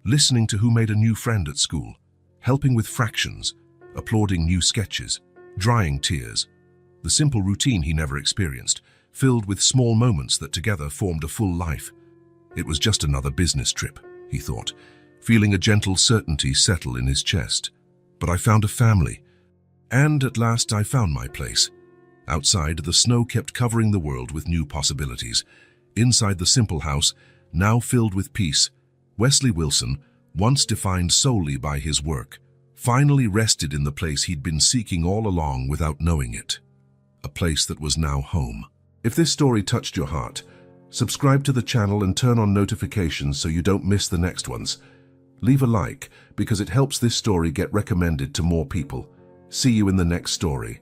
Listening to who made a new friend at school, helping with fractions, applauding new sketches, drying tears. The simple routine he never experienced, filled with small moments that together formed a full life. It was just another business trip, he thought, feeling a gentle certainty settle in his chest. But I found a family. And at last I found my place. Outside, the snow kept covering the world with new possibilities. Inside the simple house, now filled with peace, Wesley Wilson, once defined solely by his work, finally rested in the place he'd been seeking all along without knowing it. A place that was now home. If this story touched your heart, subscribe to the channel and turn on notifications so you don't miss the next ones. Leave a like because it helps this story get recommended to more people. See you in the next story.